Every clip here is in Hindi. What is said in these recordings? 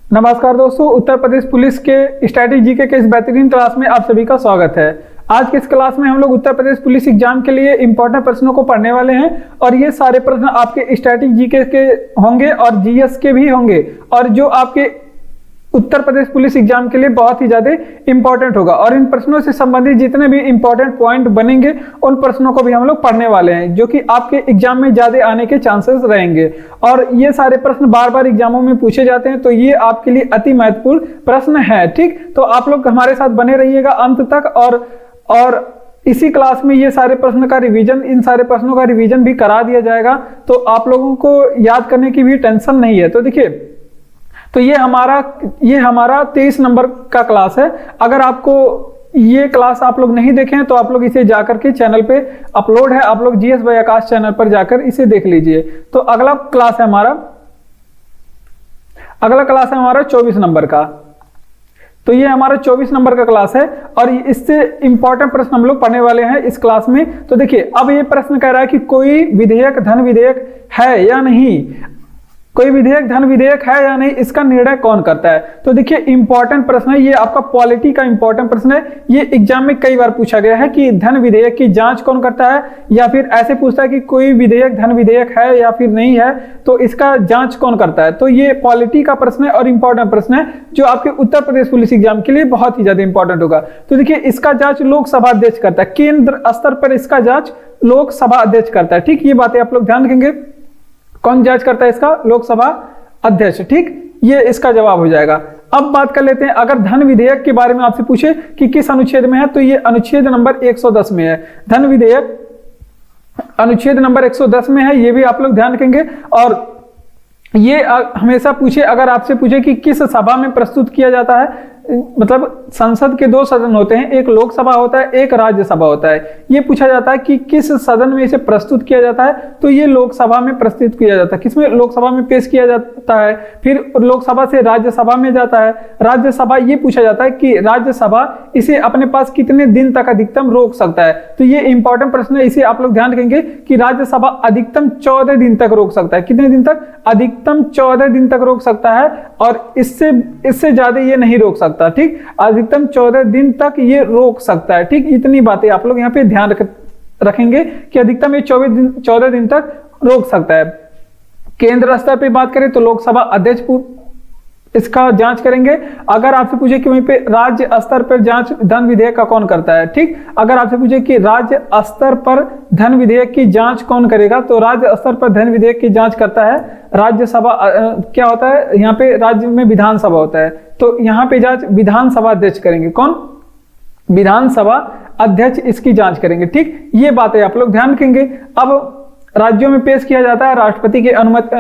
नमस्कार दोस्तों, उत्तर प्रदेश पुलिस के स्टैटिक जीके के इस बेहतरीन क्लास में आप सभी का स्वागत है। आज के इस क्लास में हम लोग उत्तर प्रदेश पुलिस एग्जाम के लिए इंपॉर्टेंट प्रश्नों को पढ़ने वाले हैं और ये सारे प्रश्न आपके स्टैटिक जीके के होंगे और जीएस के भी होंगे और जो आपके उत्तर प्रदेश पुलिस एग्जाम के लिए बहुत ही ज्यादा इंपॉर्टेंट होगा। और इन प्रश्नों से संबंधित जितने भी इंपॉर्टेंट पॉइंट बनेंगे उन प्रश्नों को भी हम लोग पढ़ने वाले हैं, जो कि आपके एग्जाम में ज्यादा आने के चांसेस रहेंगे। और ये सारे प्रश्न बार बार एग्जामों में पूछे जाते हैं, तो ये आपके लिए अति महत्वपूर्ण प्रश्न है। ठीक, तो आप लोग हमारे साथ बने रहिएगा अंत तक और इसी क्लास में ये सारे प्रश्न का रिवीजन, इन सारे प्रश्नों का रिवीजन भी करा दिया जाएगा, तो आप लोगों को याद करने की भी टेंशन नहीं है। तो देखिए, तो ये हमारा 23 नंबर का क्लास है। अगर आपको ये क्लास आप लोग नहीं देखें तो आप लोग इसे जाकर के चैनल पे अपलोड है, आप लोग जीएस बाय आकाश चैनल पर जाकर इसे देख लीजिए। तो अगला क्लास है हमारा 24 नंबर का। तो ये हमारा 24 नंबर का क्लास है और इससे इंपॉर्टेंट प्रश्न हम लोग पढ़ने वाले हैं इस क्लास में। तो देखिए, अब ये प्रश्न कह रहा है कि कोई विधेयक धन विधेयक है या नहीं, कोई विधेयक धन विधेयक है या नहीं, इसका निर्णय कौन करता है। तो देखिए, इंपॉर्टेंट प्रश्न है ये, आपका पॉलिटी का इंपॉर्टेंट प्रश्न है। ये एग्जाम में कई बार पूछा गया है कि धन विधेयक की जांच कौन करता है, या फिर ऐसे पूछता है कि कोई विधेयक धन विधेयक है या फिर नहीं है, तो इसका जांच कौन करता है। तो ये पॉलिटी का प्रश्न है और इंपॉर्टेंट प्रश्न है जो आपके उत्तर प्रदेश पुलिस एग्जाम के लिए बहुत ही ज्यादा इंपॉर्टेंट होगा। तो देखिए, इसका जांच लोकसभा अध्यक्ष करता है, केंद्र स्तर पर इसका जांच लोकसभा अध्यक्ष करता है। ठीक, ये बातें आप लोग ध्यान रखेंगे। कौन जांच करता है इसका? लोकसभा अध्यक्ष। ठीक, ये इसका जवाब हो जाएगा। अब बात कर लेते हैं, अगर धन विधेयक के बारे में आपसे पूछे कि किस अनुच्छेद में है, तो ये अनुच्छेद नंबर 110 में है। धन विधेयक अनुच्छेद नंबर 110 में है, ये भी आप लोग ध्यान रखेंगे। और ये हमेशा पूछे, अगर आपसे पूछे कि किस सभा में प्रस्तुत किया जाता है, मतलब संसद के दो सदन होते हैं, एक लोकसभा होता है, एक राज्यसभा होता है। ये पूछा जाता है कि किस सदन में इसे प्रस्तुत किया जाता है, तो ये लोकसभा में प्रस्तुत किया जाता है। किसमें? लोकसभा में पेश किया जाता है, फिर लोकसभा से राज्यसभा में जाता है। राज्यसभा, ये पूछा जाता है कि राज्यसभा इसे अपने पास कितने दिन तक अधिकतम रोक सकता है। तो ये इंपॉर्टेंट प्रश्न है, इसे आप लोग ध्यान रखेंगे कि राज्यसभा अधिकतम 14 दिन तक रोक सकता है। कितने दिन तक? अधिकतम 14 दिन तक रोक सकता है, और इससे ज्यादा ये नहीं रोक सकता। ठीक, अधिकतम 14 दिन तक ये रोक सकता है। ठीक, इतनी बातें आप लोग यहाँ पे ध्यान रखेंगे कि अधिकतम ये 14 दिन तक रोक सकता है। केंद्र स्तर पे बात करें तो लोकसभा अध्यक्ष इसका जांच करेंगे। अगर आपसे पूछे कि वहीं पे राज्य स्तर पर जांच धन विधेयक का कौन करता है, ठीक, अगर आपसे पूछे कि राज्य स्तर पर धन विधेयक की जांच कौन करेगा, तो राज्य स्तर पर धन विधेयक की जांच करता है राज्यसभा। क्या होता है यहाँ पे? राज्य में विधानसभा होता है, तो यहाँ पे जांच विधानसभा अध्यक्ष करेंगे। कौन? विधानसभा अध्यक्ष इसकी जांच करेंगे। ठीक, ये बातें आप लोग ध्यान रखेंगे। अब राज्यों में पेश किया जाता है राष्ट्रपति के अनुमति,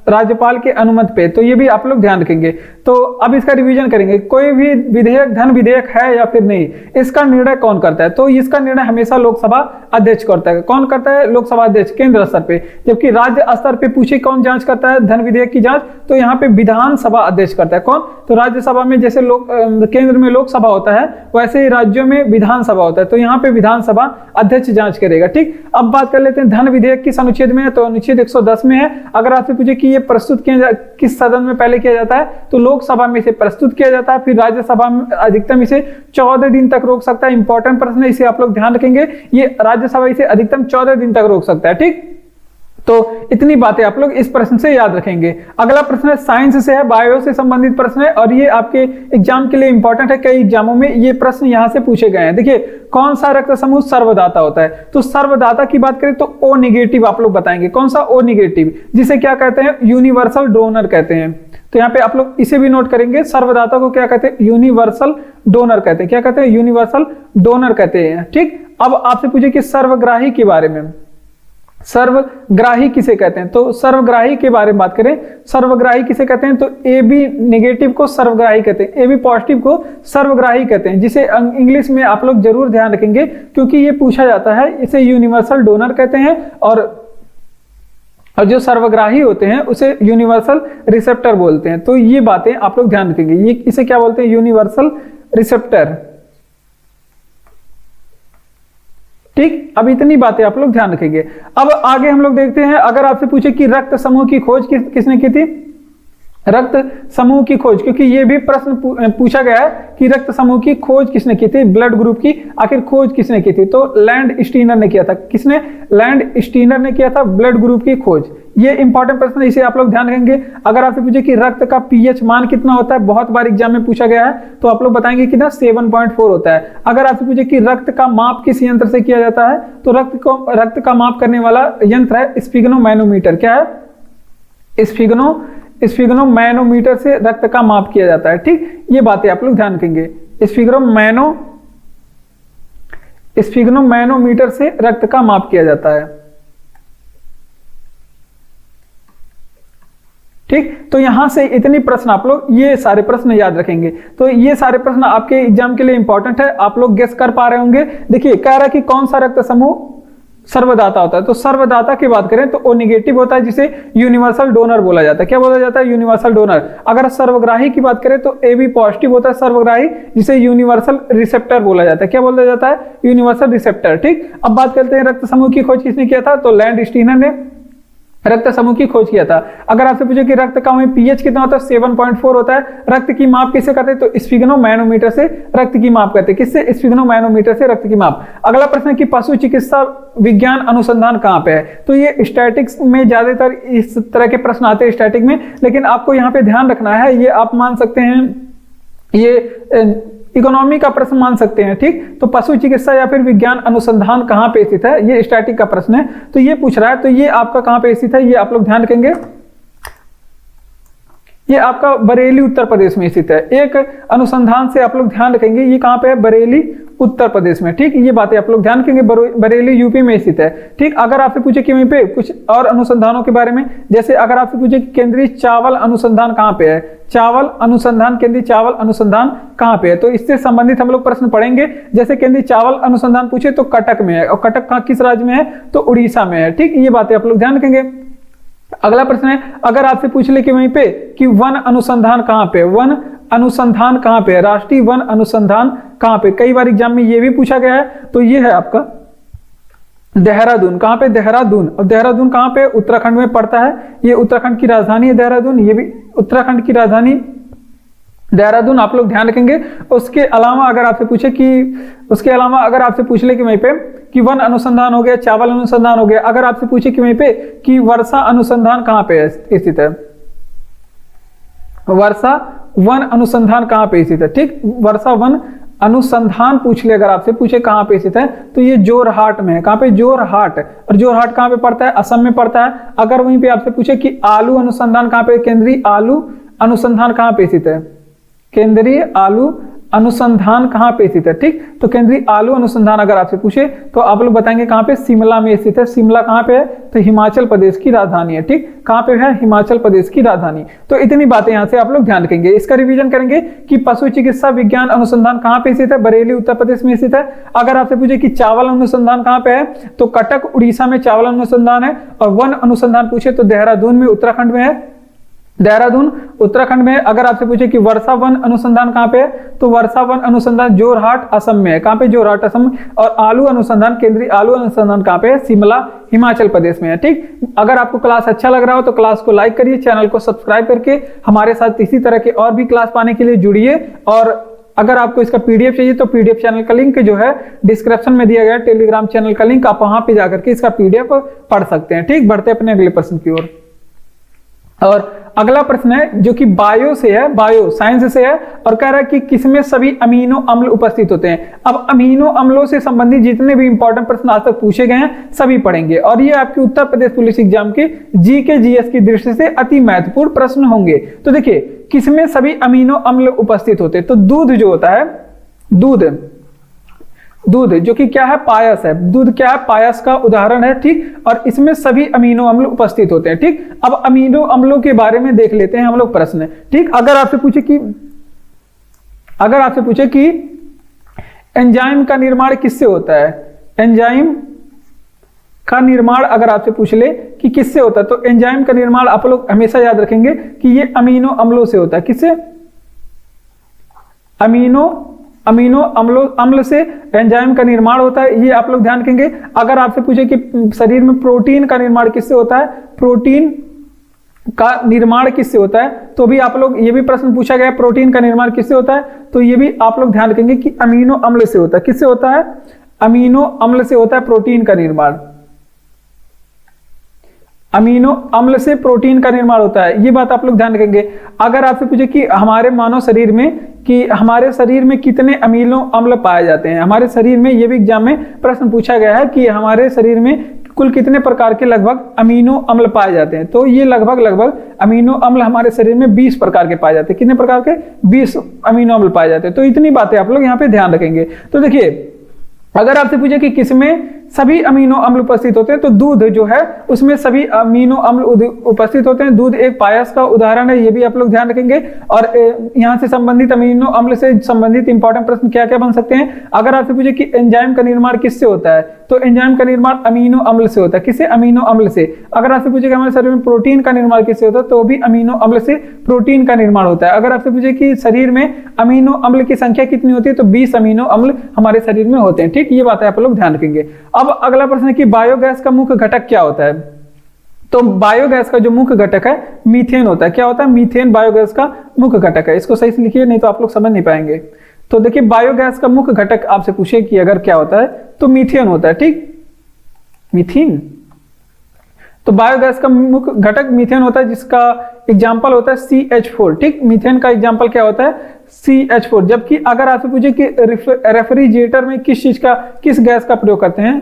राज्यपाल के अनुमति पे, तो ये भी आप लोग ध्यान रखेंगे। तो अब इसका रिवीजन करेंगे। कोई भी विधेयक धन विधेयक है या फिर नहीं, इसका निर्णय कौन करता है? तो इसका निर्णय हमेशा लोकसभा अध्यक्ष करता है। कौन करता है? लोकसभा अध्यक्ष, केंद्र स्तर पे। जबकि राज्य स्तर पे पूछे कौन जांच करता है धन विधेयक की जांच, तो यहाँ पे विधानसभा अध्यक्ष करता है। कौन? तो राज्यसभा में जैसे केंद्र में लोकसभा होता है, वैसे ही राज्यों में विधानसभा होता है, तो यहाँ पे विधानसभा अध्यक्ष जांच करेगा। ठीक, अब बात कर लेते हैं धन विधेयक किस अनुच्छेद में है, तो अनुच्छेद 110 में है। अगर आपसे पूछे कि ये प्रस्तुत किस सदन में पहले किया जाता है, तो लोकसभा में इसे प्रस्तुत किया जाता है, फिर राज्यसभा में अधिकतम इसे 14 दिन तक रोक सकता है। इंपॉर्टेंट प्रश्न है, इसे आप लोग ध्यान रखेंगे। ये राज्यसभा इसे अधिकतम 14 दिन तक रोक सकता है। ठीक, तो इतनी बातें आप लोग इस प्रश्न से याद रखेंगे। अगला प्रश्न है साइंस से है, बायो से संबंधित प्रश्न है और ये आपके एग्जाम के लिए इंपॉर्टेंट है। कई एग्जामों में ये प्रश्न यहां से पूछे गए हैं। देखिए, कौन सा रक्त समूह सर्वदाता होता है, तो सर्वदाता की बात करें तो ओ नेगेटिव आप लोग बताएंगे। कौन सा? ओ नेगेटिव, जिसे क्या कहते हैं? यूनिवर्सल डोनर कहते हैं। तो यहाँ पे आप लोग इसे भी नोट करेंगे, सर्वदाता को क्या कहते हैं? यूनिवर्सल डोनर कहते हैं। क्या कहते हैं? यूनिवर्सल डोनर कहते हैं। ठीक, अब आपसे पूछे कि सर्वग्राही के बारे में, सर्वग्राही किसे कहते हैं, तो सर्वग्राही के बारे में बात करें, सर्वग्राही किसे कहते हैं, तो ए बी नेगेटिव को सर्वग्राही कहते हैं, ए बी पॉजिटिव को सर्वग्राही कहते हैं, जिसे इंग्लिश में आप लोग जरूर ध्यान रखेंगे क्योंकि ये पूछा जाता है। इसे यूनिवर्सल डोनर कहते हैं और जो सर्वग्राही होते हैं उसे यूनिवर्सल रिसेप्टर बोलते हैं। तो ये बातें आप लोग ध्यान रखेंगे। ये इसे क्या बोलते हैं? Universal receptor. ठीक, अब इतनी बातें आप लोग ध्यान रखेंगे। अब आगे हम लोग देखते हैं, अगर आपसे पूछे कि रक्त समूह की खोज किसने की थी, रक्त समूह की खोज, क्योंकि ये भी प्रश्न पूछा गया है कि रक्त समूह की खोज किसने की थी, ब्लड ग्रुप की आखिर खोज किसने की थी, तो लैंड स्टीनर ने किया था। किसने? लैंड स्टीनर ने किया था ब्लड ग्रुप की खोज। ये इंपॉर्टेंट प्रश्न है, इसे आप लोग ध्यान रखेंगे। अगर आपसे पूछे कि रक्त का पीएच मान कितना होता है, बहुत बार एग्जाम में पूछा गया है, तो आप लोग बताएंगे कि ना 7.4 होता है। अगर आपसे पूछे कि रक्त का माप किस यंत्र से किया जाता है, तो रक्त का माप करने वाला यंत्र है स्फिग्नोमैनोमीटर। क्या है? स्फिग्नोमैनोमीटर से रक्त का माप किया जाता है। ठीक, ये बातें आप लोग ध्यान रखेंगे। स्फिग्नोमैनोमीटर से रक्त का माप किया जाता है। ठीक, तो यहां से इतनी प्रश्न आप लोग ये सारे प्रश्न याद रखेंगे। तो ये सारे प्रश्न आपके एग्जाम के लिए इंपॉर्टेंट है, आप लोग गेस कर पा रहे होंगे। देखिए, कह रहा है कि कौन सा रक्त समूह सर्वदाता होता है, तो सर्वदाता की बात करें तो ओ नेगेटिव होता है, जिसे यूनिवर्सल डोनर बोला जाता है। क्या बोला जाता है? Universal donor. अगर सर्वग्राही की बात करें तो ए बी पॉजिटिव होता है सर्वग्राही, जिसे यूनिवर्सल रिसेप्टर बोला जाता है। क्या बोला जाता है? Universal receptor. ठीक, अब बात करते हैं रक्त समूह की खोज किसने किया था, तो लैंड स्टीनर ने रक्त समूह की खोज किया था। अगर आपसे पूछे कि रक्त का पीएच कितना होता है, 7.4 होता है। रक्त की माप किससे करते हैं, तो स्फिग्नोमैनोमीटर से रक्त की माप करते हैं। किससे? स्फिग्नोमैनोमीटर से रक्त की माप। अगला प्रश्न है कि पशु चिकित्सा विज्ञान अनुसंधान कहां पे है, तो ये स्टैटिक्स में ज्यादातर इस तरह के प्रश्न आते हैं स्टैटिक में, लेकिन आपको यहाँ पे ध्यान रखना है, ये आप मान सकते हैं, ये इकोनॉमी का प्रश्न मान सकते हैं। ठीक, तो पशु चिकित्सा या फिर विज्ञान अनुसंधान कहां पे स्थित है, ये स्टैटिक का प्रश्न है, तो ये पूछ रहा है। तो ये आपका कहां पे स्थित है, ये आप लोग ध्यान रखेंगे। ये आपका बरेली उत्तर प्रदेश में स्थित है। एक अनुसंधान से आप लोग ध्यान रखेंगे, ये कहां पे है, बरेली उत्तर प्रदेश में। ठीक, ये बातें आप लोग ध्यान रखेंगे, बरेली यूपी में स्थित है। ठीक, अगर आपसे पूछे कि वहीं पे कुछ और अनुसंधानों के बारे में, जैसे अगर आपसे पूछे कि केंद्रीय चावल अनुसंधान कहां पे है, चावल अनुसंधान, केंद्रीय चावल अनुसंधान कहां पे है, तो इससे संबंधित हम लोग प्रश्न पढ़ेंगे। जैसे केंद्रीय चावल अनुसंधान पूछे तो कटक में है, और कटक कहां, किस राज्य में है, तो उड़ीसा में है। ठीक, ये बातें आप लोग ध्यान रखेंगे। अगला प्रश्न है, अगर आपसे पूछ ले कि वहीं पे कि वन अनुसंधान कहां पे, वन अनुसंधान कहां पे है, राष्ट्रीय वन अनुसंधान कहां पे, कई बार एग्जाम में ये भी पूछा गया है, तो ये है आपका देहरादून। कहां पे? देहरादून। और देहरादून कहां पे? उत्तराखंड में पड़ता है। ये उत्तराखंड की राजधानी है देहरादून, ये भी उत्तराखंड की राजधानी देहरादून, आप लोग ध्यान रखेंगे। उसके अलावा अगर आपसे पूछे कि वहीं पे कि वन अनुसंधान हो गया, चावल अनुसंधान हो गया। अगर आपसे पूछे कि वहीं पे कि वर्षा अनुसंधान कहां पे स्थित है, वर्षा वन अनुसंधान कहां पे स्थित है। ठीक, वर्षा वन अनुसंधान पूछ ले, अगर आपसे पूछे कहां पे स्थित है, तो ये जोरहाट में है। कहां पे? जोरहाट। और जोरहाट कहां पे पड़ता है? असम में पड़ता है। अगर वहीं पे आपसे पूछे कि आलू अनुसंधान कहां पे, केंद्रीय आलू अनुसंधान कहां पे स्थित है, केंद्रीय आलू अनुसंधान कहां पे स्थित है। ठीक, तो केंद्रीय आलू अनुसंधान अगर आपसे पूछे तो आप लोग बताएंगे कहां पे, शिमला में स्थित है। शिमला कहां पे है, तो हिमाचल प्रदेश की राजधानी है। ठीक, कहां पे है, हिमाचल प्रदेश की राजधानी। तो इतनी बातें यहां से आप लोग ध्यान रखेंगे। इसका रिवीजन करेंगे कि पशु चिकित्सा विज्ञान अनुसंधान कहां पे स्थित है, बरेली उत्तर प्रदेश में स्थित है। अगर आपसे पूछे कि चावल अनुसंधान कहां पे है, तो कटक उड़ीसा में चावल अनुसंधान है। और वन अनुसंधान पूछे तो देहरादून में उत्तराखंड में है, देहरादून उत्तराखंड में। अगर आपसे पूछे कि वर्षा वन अनुसंधान कहां पे है, तो वर्षा वन अनुसंधान जोरहाट असम में है। कहां पे? जोरहाट असम। और आलू अनुसंधान, केंद्रीय आलू अनुसंधान कहां पे है, शिमला हिमाचल प्रदेश में है। ठीक, अगर आपको क्लास अच्छा लग रहा हो तो क्लास को लाइक करिए, चैनल को सब्सक्राइब करके हमारे साथ इसी तरह के और भी क्लास पाने के लिए जुड़िए। और अगर आपको इसका पीडीएफ चाहिए तो पीडीएफ चैनल का लिंक जो है डिस्क्रिप्शन में दिया गया, टेलीग्राम चैनल का लिंक, आप वहां पे जाकर के इसका पीडीएफ पढ़ सकते हैं। ठीक, बढ़ते अपने अगले प्रश्न की ओर। और अगला प्रश्न है जो कि बायो से है, बायो साइंस से है, और कह रहा है कि किसमें सभी अमीनो अम्ल उपस्थित होते हैं। अब अमीनो अम्लों से संबंधित जितने भी इंपॉर्टेंट प्रश्न आज तक पूछे गए हैं सभी पढ़ेंगे, और ये आपके उत्तर प्रदेश पुलिस एग्जाम के जीके जीएस की दृष्टि से अति महत्वपूर्ण प्रश्न होंगे। तो देखिए, किसमें सभी अमीनो अम्ल उपस्थित होते हैं, तो दूध जो होता है, दूध जो कि क्या है, पायस है। दूध क्या है, पायस का उदाहरण है। ठीक, और इसमें सभी अमीनो अम्ल उपस्थित होते हैं। ठीक, अब अमीनो अम्लों के बारे में देख लेते हैं हम लोग प्रश्न। ठीक, अगर आपसे पूछे कि एंजाइम का निर्माण किससे होता है, एंजाइम का निर्माण अगर आपसे पूछ ले कि किससे होता है, तो एंजाइम का निर्माण आप लोग हमेशा याद रखेंगे कि ये अमीनो अम्लों से होता है। किससे? अमीनो अम्ल से एंजाइम का निर्माण होता है, ये आप लोग ध्यान रखेंगे। अगर आपसे पूछे कि शरीर में प्रोटीन का निर्माण किससे होता है, प्रोटीन का निर्माण किससे होता है, तो भी आप लोग, ये भी प्रश्न पूछा गया प्रोटीन का निर्माण किससे होता है, तो ये भी आप लोग ध्यान रखेंगे कि अमीनो अम्ल से होता है। किससे होता है? अमीनो अम्ल से होता है प्रोटीन का निर्माण। अमीनो अम्ल से प्रोटीन का निर्माण होता है, ये बात आप लोग ध्यान रखेंगे। अगर आपसे पूछे कि हमारे मानव शरीर में, कि हमारे शरीर में कितने अमीनो अम्ल पाए जाते हैं, हमारे शरीर में, ये भी एग्जाम में प्रश्न पूछा गया है कि हमारे शरीर में कुल कितने प्रकार के लगभग अमीनो अम्ल पाए जाते हैं, तो ये लगभग अमीनो अम्ल हमारे शरीर में 20 प्रकार के पाए जाते हैं। कितने प्रकार के? 20 अमीनो अम्ल पाए जाते हैं। तो इतनी बातें आप लोग यहाँ पे ध्यान रखेंगे। तो देखिए, अगर आपसे पूछे कि किसमें सभी अमीनो अम्ल उपस्थित होते हैं, तो दूध जो है उसमें सभी अमीनो अम्ल उपस्थित होते हैं। दूध एक पायस का उदाहरण है, ये भी आप लोग ध्यान रखेंगे। और यहाँ से संबंधित अमीनो अम्ल से संबंधित इंपॉर्टेंट प्रश्न क्या क्या बन सकते हैं। अगर आपसे पूछे कि एंजाइम का निर्माण किससे होता है, तो एंजाइम का निर्माण अमीनो अम्ल से होता है। किससे? अमीनो अम्ल से। अगर आपसे पूछे कि हमारे शरीर में प्रोटीन का निर्माण किससे होता है, तो भी अमीनो अम्ल से प्रोटीन का निर्माण होता है। अगर आपसे पूछे कि शरीर में अमीनो अम्ल की संख्या कितनी होती है, तो 20 अमीनो अम्ल हमारे शरीर में होते हैं। ठीक, ये बातें आप लोग ध्यान रखेंगे। अब अगला प्रश्न है कि बायोगैस का मुख्य घटक क्या होता है, तो बायोगैस का जो मुख्य घटक है मीथेन होता है। क्या होता है? मीथेन बायोगैस का मुख्य घटक है। इसको सही से लिखिए, नहीं तो आप लोग समझ नहीं पाएंगे। तो देखिए, बायोगैस का मुख्य घटक आपसे पूछे कि अगर क्या होता है, तो मीथेन होता है। ठीक, मीथेन, तो बायोगैस का मुख्य घटक मीथेन होता है, जिसका एग्जाम्पल होता है CH4। ठीक, मीथेन का एग्जाम्पल क्या होता है? CH4। जबकि अगर आपसे पूछे कि रेफ्रिजरेटर में किस गैस का प्रयोग करते हैं,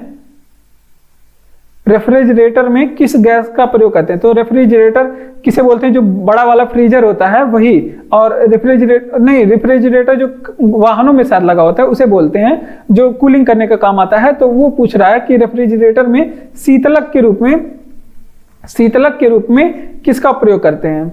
रेफ्रिजरेटर में किस गैस का प्रयोग करते हैं, तो रेफ्रिजरेटर किसे बोलते हैं? जो बड़ा वाला फ्रीजर होता है वही। और रेफ्रिजरेटर जो वाहनों में शायद लगा होता है उसे बोलते हैं, जो कूलिंग करने का काम आता है। तो वो पूछ रहा है कि रेफ्रिजरेटर में शीतलक के रूप में किसका प्रयोग करते हैं,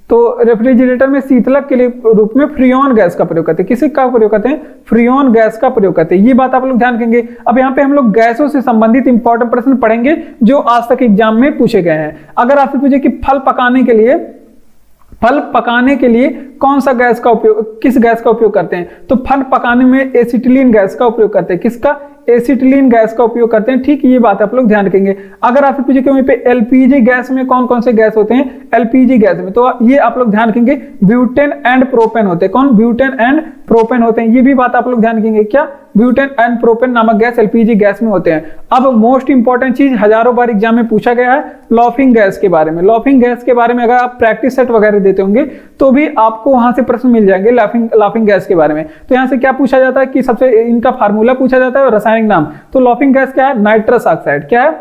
तो रेफ्रिजरेटर में शीतलक के रूप में फ्रीऑन गैस का प्रयोग करते हैं। किसी का प्रयोग करते हैं? फ्रीऑन गैस का प्रयोग करते हैं। ये बात आप लोग ध्यान रखेंगे। अब यहाँ पे हम लोग गैसों से संबंधित इंपॉर्टेंट प्रश्न पढ़ेंगे जो आज तक एग्जाम में पूछे गए हैं। अगर आपसे पूछे कि फल पकाने के लिए कौन सा गैस का उपयोग, किस गैस का उपयोग करते हैं, तो फल पकाने में एसिटिलीन गैस का उपयोग करते हैं। किसका? एसिटिलीन गैस का उपयोग करते हैं। ठीक, ये बात आप लोग ध्यान रखेंगे। अगर आपसे पूछे कि वहीं पे एलपीजी गैस में कौन कौन से गैस होते हैं, एलपीजी गैस में, तो ये आप लोग ध्यान रखेंगे, ब्यूटेन एंड प्रोपेन होते हैं। कौन? ब्यूटेन एंड प्रोपेन होते हैं। ये भी बात आप लोग ध्यान रखेंगे। क्या? ब्यूटेन एंड प्रोपेन नामक गैस एलपीजी गैस में होते हैं। अब मोस्ट इंपॉर्टेंट चीज, हजारों बार एग्जाम में पूछा गया है, लॉफिंग गैस के बारे में। लॉफिंग गैस के बारे में अगर आप प्रैक्टिस सेट वगैरह देते होंगे तो भी आपको वहां से प्रश्न मिल जाएंगे लाफिंग गैस के बारे में। तो यहाँ से क्या पूछा जाता है कि सबसे इनका फार्मूला पूछा जाता है और रासायनिक नाम। तो लॉफिंग गैस क्या है? Nitrous oxide. क्या है?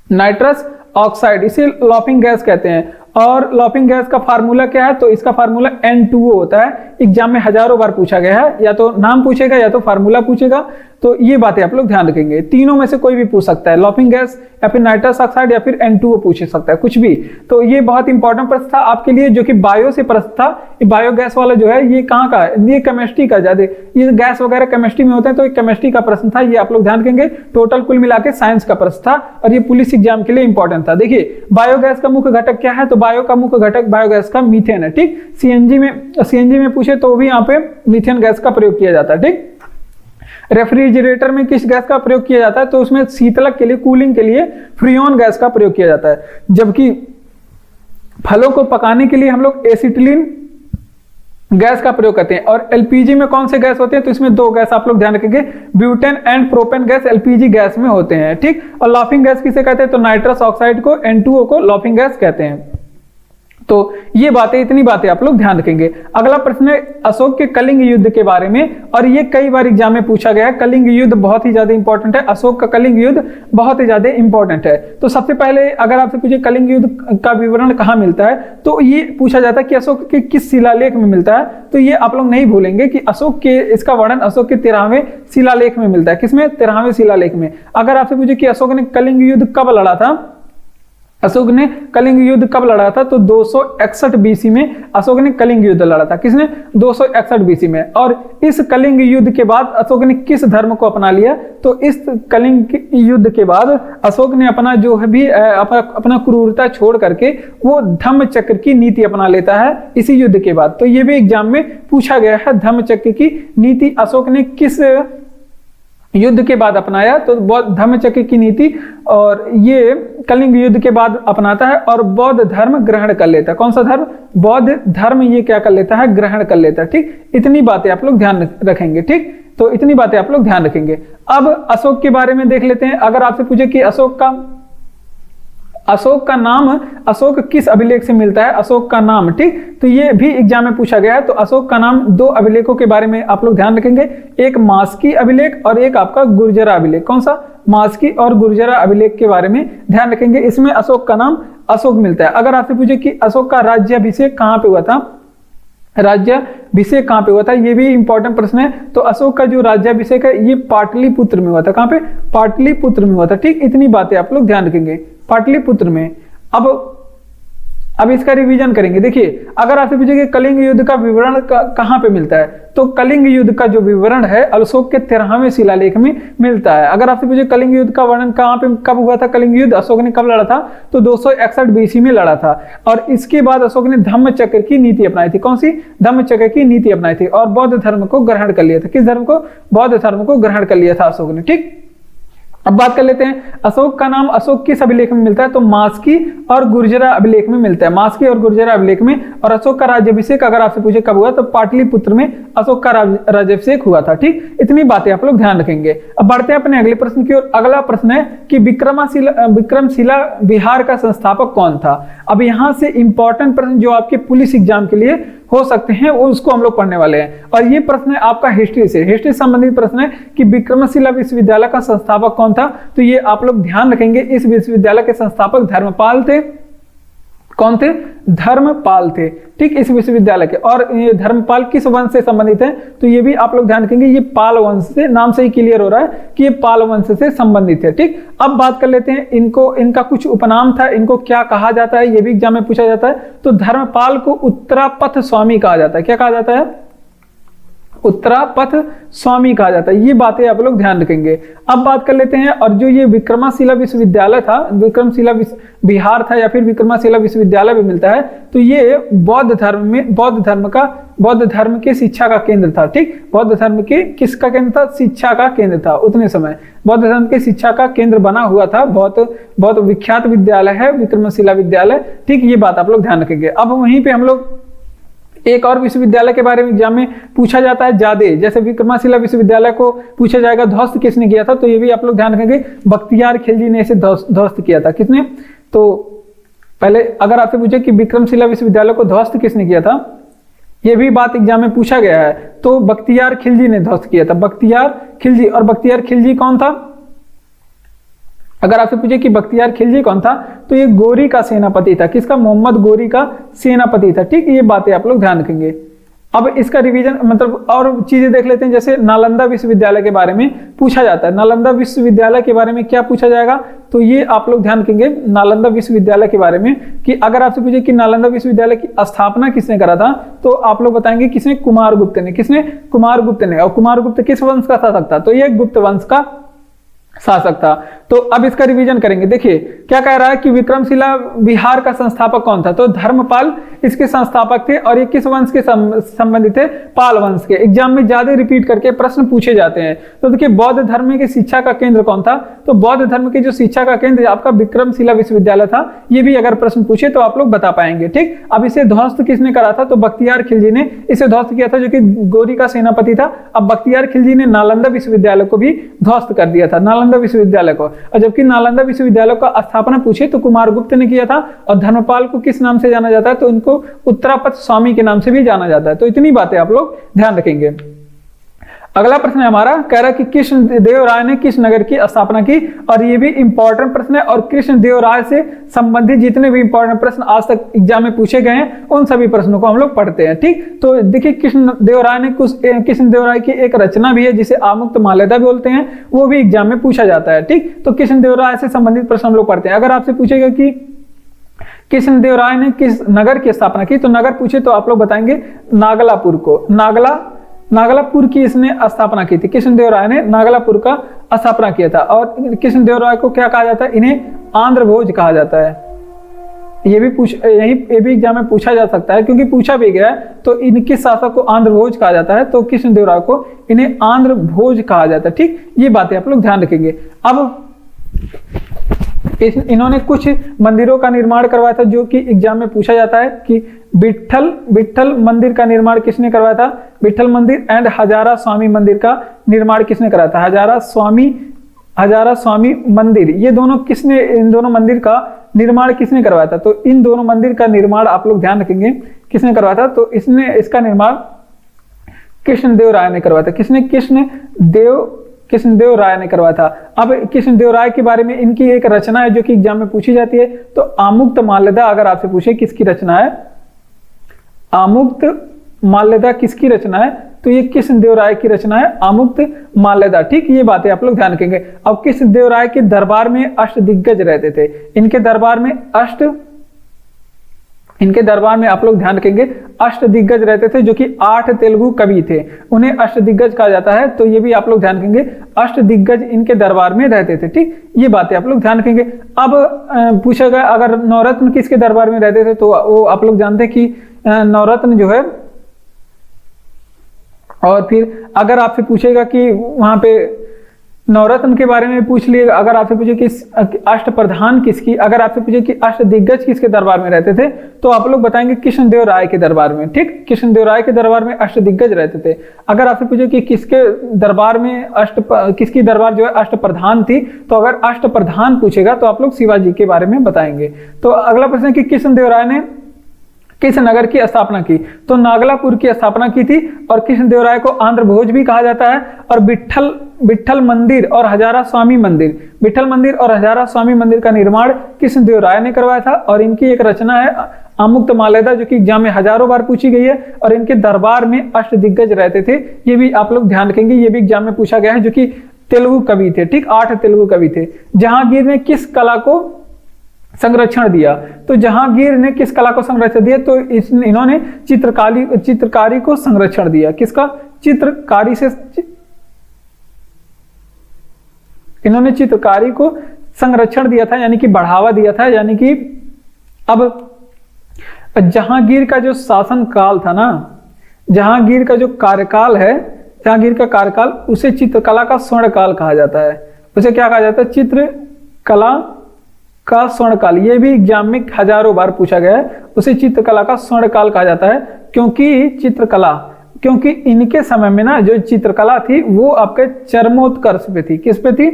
नाइट्रस ऑक्साइड, इसे लॉफिंग गैस कहते हैं। और लॉफिंग गैस का फार्मूला क्या है? तो इसका फार्मूला N2O होता है। एग्जाम में हजारों बार पूछा गया है, या तो नाम पूछेगा या तो फार्मूला पूछेगा। तो ये बातें आप लोग ध्यान रखेंगे। तीनों में से कोई भी पूछ सकता है, लॉफिंग गैस या फिर नाइट्रस ऑक्साइड या फिर N2O पूछ सकता है, कुछ भी। तो ये बहुत इंपॉर्टेंट प्रश्न था आपके लिए, जो कि बायो से प्रश्न था। बायोगैस वाला जो है ये कहाँ का है? ये केमिस्ट्री का, ज्यादा ये गैस वगैरह केमिस्ट्री में होते हैं, तो एक केमिस्ट्री का प्रश्न था। ये आप लोग ध्यान रखेंगे। टोटल कुल मिला के साइंस का प्रश्न था और ये पुलिस एग्जाम के लिए इंपॉर्टेंट था। देखिए, बायोगैस का मुख्य घटक क्या है, तो बायो का मुख्य घटक बायोगैस का मीथेन है। ठीक, सीएनजी में पूछे तो भी यहाँ पे मीथेन गैस का प्रयोग किया जाता है। ठीक, रेफ्रिजरेटर में किस गैस का प्रयोग किया जाता है, तो उसमें शीतलक के लिए, कूलिंग के लिए फ्रीऑन गैस का प्रयोग किया जाता है। जबकि फलों को पकाने के लिए हम लोग एसिटिलीन गैस का प्रयोग करते हैं। और एलपीजी में कौन से गैस होते हैं, तो इसमें दो गैस आप लोग ध्यान रखेंगे, butane and propane gas LPG gas में होते हैं। ठीक, और लॉफिंग गैस किसे कहते हैं, तो नाइट्रस ऑक्साइड को, N2O को लॉफिंग गैस कहते हैं। तो ये बातें, इतनी बातें आप लोग ध्यान रखेंगे। अगला प्रश्न है अशोक के कलिंग युद्ध के बारे में, और ये कई बार एग्जाम में पूछा गया है। कलिंग युद्ध बहुत ही ज्यादा इंपॉर्टेंट है, अशोक का कलिंग युद्ध बहुत ही ज्यादा इंपॉर्टेंट है। तो सबसे पहले अगर आपसे पूछे कलिंग युद्ध का विवरण कहाँ मिलता है, तो ये पूछा जाता है कि अशोक के किस शिलालेख में मिलता है। तो ये आप लोग नहीं भूलेंगे कि अशोक के, इसका वर्णन अशोक के 13वें शिलालेख में मिलता है। किसमें? 13वें शिलालेख में। अगर आपसे पूछे कि अशोक ने कलिंग युद्ध कब लड़ा था, अशोक ने कलिंग युद्ध कब लड़ा था, तो 261 बीसी में अशोक ने कलिंग युद्ध लड़ा था। किसने? 261 बीसी में। और इस कलिंग युद्ध के बाद अशोक ने किस धर्म को अपना लिया, तो इस कलिंग युद्ध के बाद अशोक ने अपना जो है भी अपना क्रूरता छोड़ करके वो धम्म चक्र की नीति अपना लेता है इसी युद्ध के बाद। तो ये भी एग्जाम में पूछा गया है, धम्म चक्र की नीति अशोक ने किस युद्ध के बाद अपनाया, तो बौद्ध धम्मचक्र की नीति और ये कलिंग युद्ध के बाद अपनाता है और बौद्ध धर्म ग्रहण कर लेता है। कौन सा धर्म? बौद्ध धर्म ये क्या कर लेता है? ग्रहण कर लेता है। ठीक, इतनी बातें आप लोग ध्यान रखेंगे। ठीक, तो इतनी बातें आप लोग ध्यान रखेंगे। अब अशोक के बारे में देख लेते हैं। अगर आपसे पूछे कि अशोक का नाम, अशोक किस अभिलेख से मिलता है? अशोक का नाम, ठीक, तो ये भी एग्जाम में पूछा गया है। तो अशोक का नाम दो अभिलेखों के बारे में आप लोग ध्यान रखेंगे, एक मास्की अभिलेख और एक आपका गुर्जरा अभिलेख। कौन सा? मास्की और गुर्जरा अभिलेख के बारे में ध्यान रखेंगे। इसमें अशोक का नाम अशोक मिलता है। अगर आपसे पूछे कि अशोक का राज्याभिषेक कहाँ पे हुआ था, राज्याभिषेक कहाँ पे हुआ था, ये भी इंपॉर्टेंट प्रश्न है। तो अशोक का जो राज्याभिषेक है ये पाटलिपुत्र में हुआ था। कहाँ पे? पाटलिपुत्र में हुआ था। ठीक, इतनी बातें आप लोग ध्यान रखेंगे, पाटलिपुत्र में। अब इसका रिवीजन करेंगे। देखिए, अगर आपसे पूछे कलिंग युद्ध का विवरण कहाँ पे मिलता है, तो कलिंग युद्ध का जो विवरण है अशोक के 13वें शिलालेख में मिलता है। अगर आपसे पूछे कलिंग युद्ध का वर्णन कहाँ पे कब हुआ था, कलिंग युद्ध अशोक ने कब लड़ा था, तो 261 BC में लड़ा था। और इसके बाद अशोक ने धम्मचक्र की नीति अपनाई थी। कौन सी? धम्मचक्र की नीति अपनाई थी और बौद्ध धर्म को ग्रहण कर लिया था। किस धर्म को? बौद्ध धर्म को ग्रहण कर लिया था अशोक ने। ठीक, अब बात कर लेते हैं अशोक का नाम अशोक किस अभिलेख में मिलता है, तो मास्की और गुर्जरा अभिलेख में मिलता है। मास्की और गुर्जरा अभिलेख में। और अशोक का राज्याभिषेक अगर आपसे पूछे कब हुआ, तो पाटलिपुत्र में अशोक का राज्याभिषेक हुआ था। ठीक, इतनी बातें आप लोग ध्यान रखेंगे। अब बढ़ते हैं अपने अगले प्रश्न की ओर। अगला प्रश्न है कि विक्रमशिला बिहार का संस्थापक कौन था। अब यहाँ से इंपॉर्टेंट प्रश्न जो आपके पुलिस एग्जाम के लिए हो सकते हैं उसको हम लोग पढ़ने वाले हैं। और ये प्रश्न है आपका हिस्ट्री से, हिस्ट्री संबंधित प्रश्न है कि विक्रमशिला विश्वविद्यालय का संस्थापक कौन था। तो ये आप लोग ध्यान रखेंगे। इस विश्वविद्यालय के संस्थापक धर्मपाल थे। कौन थे? धर्मपाल थे। ठीक, इस विश्वविद्यालय के। और ये धर्मपाल किस वंश से संबंधित है, तो ये भी आप लोग ध्यान रखेंगे। ये पाल वंश से, नाम से ही क्लियर हो रहा है कि ये पाल वंश से संबंधित है। ठीक, अब बात कर लेते हैं इनका कुछ उपनाम था, इनको क्या कहा जाता है, ये भी एग्जाम में पूछा जाता है। तो धर्मपाल को उत्तरापथ स्वामी कहा जाता है। क्या कहा जाता है? उत्तरापथ स्वामी कहा जाता है। ये बातें आप लोग ध्यान रखेंगे। अब बात कर लेते हैं, और जो ये विक्रमशिला विश्वविद्यालय था, विक्रमशिला बिहार था या फिर विक्रमशिला विश्वविद्यालय भी मिलता है, तो ये बौद्ध धर्म के शिक्षा का केंद्र था। ठीक, बौद्ध धर्म के किसका केंद्र था? शिक्षा का केंद्र था। उतने समय बौद्ध धर्म के शिक्षा का केंद्र बना हुआ था। बहुत विख्यात विद्यालय है विक्रमशिला विद्यालय। ठीक, ये बात आप लोग ध्यान रखेंगे। अब वहीं पे हम लोग एक और विश्वविद्यालय के बारे में एग्जाम में पूछा जाता है जादे, जैसे विक्रमशिला विश्वविद्यालय को पूछा जाएगा ध्वस्त किसने किया था, तो ये भी आप लोग ध्यान रखेंगे। बख्तियार खिलजी ने इसे ध्वस्त किया था। किसने? तो पहले अगर आपसे पूछे कि विक्रमशिला विश्वविद्यालय को ध्वस्त किसने किया था, ये भी बात एग्जाम में पूछा गया है, तो बख्तियार खिलजी ने ध्वस्त किया था। बख्तियार खिलजी। और बख्तियार खिलजी कौन था? अगर आपसे पूछे कि बख्तियार खिलजी कौन था, तो ये गोरी का सेनापति था। किसका? मोहम्मद गोरी का सेनापति था। ठीक, ये बातें आप लोग ध्यान रखेंगे। अब इसका रिवीजन मतलब और चीजें देख लेते हैं, जैसे नालंदा विश्वविद्यालय के बारे में पूछा जाता है। नालंदा विश्वविद्यालय के बारे में क्या पूछा जाएगा, तो ये आप लोग ध्यान रखेंगे नालंदा विश्वविद्यालय के बारे में कि अगर आपसे पूछे कि नालंदा विश्वविद्यालय की स्थापना किसने करा था, तो आप लोग बताएंगे किसने? कुमारगुप्त ने। किसने? कुमारगुप्त ने। और कुमारगुप्त किस वंश का शासक था, तो ये गुप्त वंश का शासक था। तो अब इसका रिवीजन करेंगे। देखिए क्या कह रहा है कि विक्रमशिला बिहार का संस्थापक कौन था, तो धर्मपाल इसके संस्थापक थे। और ये किस वंश के संबंधित थे? पाल वंश के। एग्जाम में ज्यादा रिपीट करके प्रश्न पूछे जाते हैं। तो देखिए बौद्ध धर्म की शिक्षा का केंद्र कौन था, तो बौद्ध धर्म की जो शिक्षा का केंद्र आपका विक्रमशिला विश्वविद्यालय था। ये भी अगर प्रश्न पूछे तो आप लोग बता पाएंगे। ठीक, अब इसे ध्वस्त किसने करा था, तो बख्तियार खिलजी ने इसे ध्वस्त किया था, जो कि गोरी का सेनापति था। अब बख्तियार खिलजी ने नालंदा विश्वविद्यालय को भी ध्वस्त कर दिया था, नालंदा विश्वविद्यालय को। और जबकि नालंदा विश्वविद्यालय का स्थापना पूछे तो कुमारगुप्त ने किया था। और धर्मपाल को किस नाम से जाना जाता है, तो इनको उत्तरापथ स्वामी के नाम से भी जाना जाता है। तो इतनी बातें आप लोग ध्यान रखेंगे। अगला प्रश्न है हमारा, कह रहा है कि कृष्णदेवराय ने किस नगर की स्थापना की, और ये भी इंपॉर्टेंट प्रश्न है। और कृष्णदेवराय से संबंधित जितने भी इंपॉर्टेंट प्रश्न आज तक एग्जाम में पूछे गए हैं उन सभी प्रश्नों को हम लोग पढ़ते हैं। ठीक, तो देखिए कृष्णदेवराय की एक रचना भी है जिसे आमुक्त माल्यदा भी बोलते हैं, वो भी एग्जाम में पूछा जाता है। ठीक, तो कृष्णदेवराय से संबंधित प्रश्न हम लोग पढ़ते हैं। अगर आपसे पूछेगा कि कृष्णदेवराय ने किस नगर की स्थापना की, तो नगर पूछे तो आप लोग बताएंगे नागलापुर को। नागलापुर की इसने स्थापना की थी। कृष्णदेवराय ने नागलापुर का स्थापना किया था। और कृष्णदेवराय को क्या कहा जाता है, इन्हें आंध्र भोज कहा जाता है। ये भी एग्जाम में पूछा जा सकता है, क्योंकि पूछा भी गया है। तो इनके शासक को आंध्र भोज कहा जाता है, तो कृष्णदेवराय को इन्हें आंध्र भोज कहा जाता है। ठीक, ये बातें आप लोग ध्यान रखेंगे। अब इन्होंने कुछ मंदिरों का निर्माण करवाया था, जो कि एग्जाम में पूछा जाता है कि विट्ठल मंदिर का निर्माण किसने करवाया था। विट्ठल मंदिर एंड हजारा स्वामी मंदिर का निर्माण किसने कराया था। हजारा स्वामी मंदिर, ये दोनों इन दोनों मंदिर का निर्माण किसने करवाया था। तो इन दोनों मंदिर का निर्माण आप लोग ध्यान रखेंगे किसने करवाया था। तो इसका निर्माण कृष्णदेव राय ने करवाया था। किसने? कृष्णदेव राय ने करवाया था। अब कृष्णदेव राय के बारे में इनकी एक रचना है जो कि एग्जाम में पूछी जाती है। तो आमुक्त माल्यदा अगर आपसे पूछे किसकी रचना है, आमुक्त माल्यदा किसकी रचना है, तो ये कृष्णदेव राय की रचना है, आमुक्त माल्यदा। ठीक, ये बातें आप लोग ध्यान रखेंगे। अब कृष्णदेव राय के दरबार में अष्टदिग्गज रहते थे। इनके दरबार में आप लोग ध्यान रखेंगे अष्टदिग्गज रहते थे, जो कि 8 तेलुगु कवि थे, उन्हें अष्टदिग्गज कहा जाता है। तो ये भी आप लोग ध्यान रखेंगे, अष्टदिग्गज इनके दरबार में रहते थे। ठीक, ये बातें आप लोग ध्यान रखेंगे। अब पूछा गया अगर नवरत्न किसके दरबार में रहते थे, तो वो आप लोग जानते हैं कि नवरत्न जो है। और फिर अगर आपसे पूछेगा कि वहां पे नवरत्न के बारे में पूछ लिए, अगर आपसे पूछे कि अष्टप्रधान किसकी, अगर आपसे पूछे कि अष्टदिग्गज किसके दरबार में रहते थे, तो आप लोग बताएंगे कृष्णदेव राय के दरबार में। ठीक, कृष्णदेव राय के दरबार में अष्टदिग्गज रहते थे। अगर आपसे पूछे कि किसकी दरबार जो है अष्टप्रधान थी, तो अगर अष्टप्रधान पूछेगा तो आप लोग शिवाजी के बारे में बताएंगे। तो अगला प्रश्न है कि कृष्णदेव राय ने किस नगर की स्थापना की, तो नागलापुर की स्थापना की थी। और कृष्णदेव राय को आंध्र भोज भी कहा जाता है। और विट्ठल मंदिर और हजारा स्वामी मंदिर का निर्माण कृष्णदेव राय ने करवाया था। और इनकी एक रचना है आमुक्त माल्यदा, जो कि एग्जाम में हजारों बार पूछी गई है। और इनके दरबार में अष्टदिग्गज रहते थे, ये भी आप लोग ध्यान रखेंगे, ये भी एग्जाम में पूछा गया है, जो कि तेलुगु कवि थे। ठीक, 8 तेलुगु कवि थे। जहांगीर ने किस कला को संरक्षण दिया, तो जहांगीर ने किस कला को संरक्षण दिया, तो इन्होंने चित्रकारी को संरक्षण दिया। किसका? इन्होंने चित्रकारी को संरक्षण दिया था, यानी कि बढ़ावा दिया था। यानी कि अब जहांगीर का जो शासन काल था ना, जहांगीर का जो कार्यकाल है, जहांगीर का कार्यकाल, उसे चित्रकला का स्वर्णकाल कहा जाता है। उसे क्या कहा जाता है? चित्रकला का स्वर्णकाल। ये भी एग्जाम में हजारों बार पूछा गया है। उसे चित्रकला का स्वर्णकाल कहा जाता है, क्योंकि इनके समय में ना जो चित्रकला थी वो आपके चरमोत्कर्ष पे थी। किस पे थी?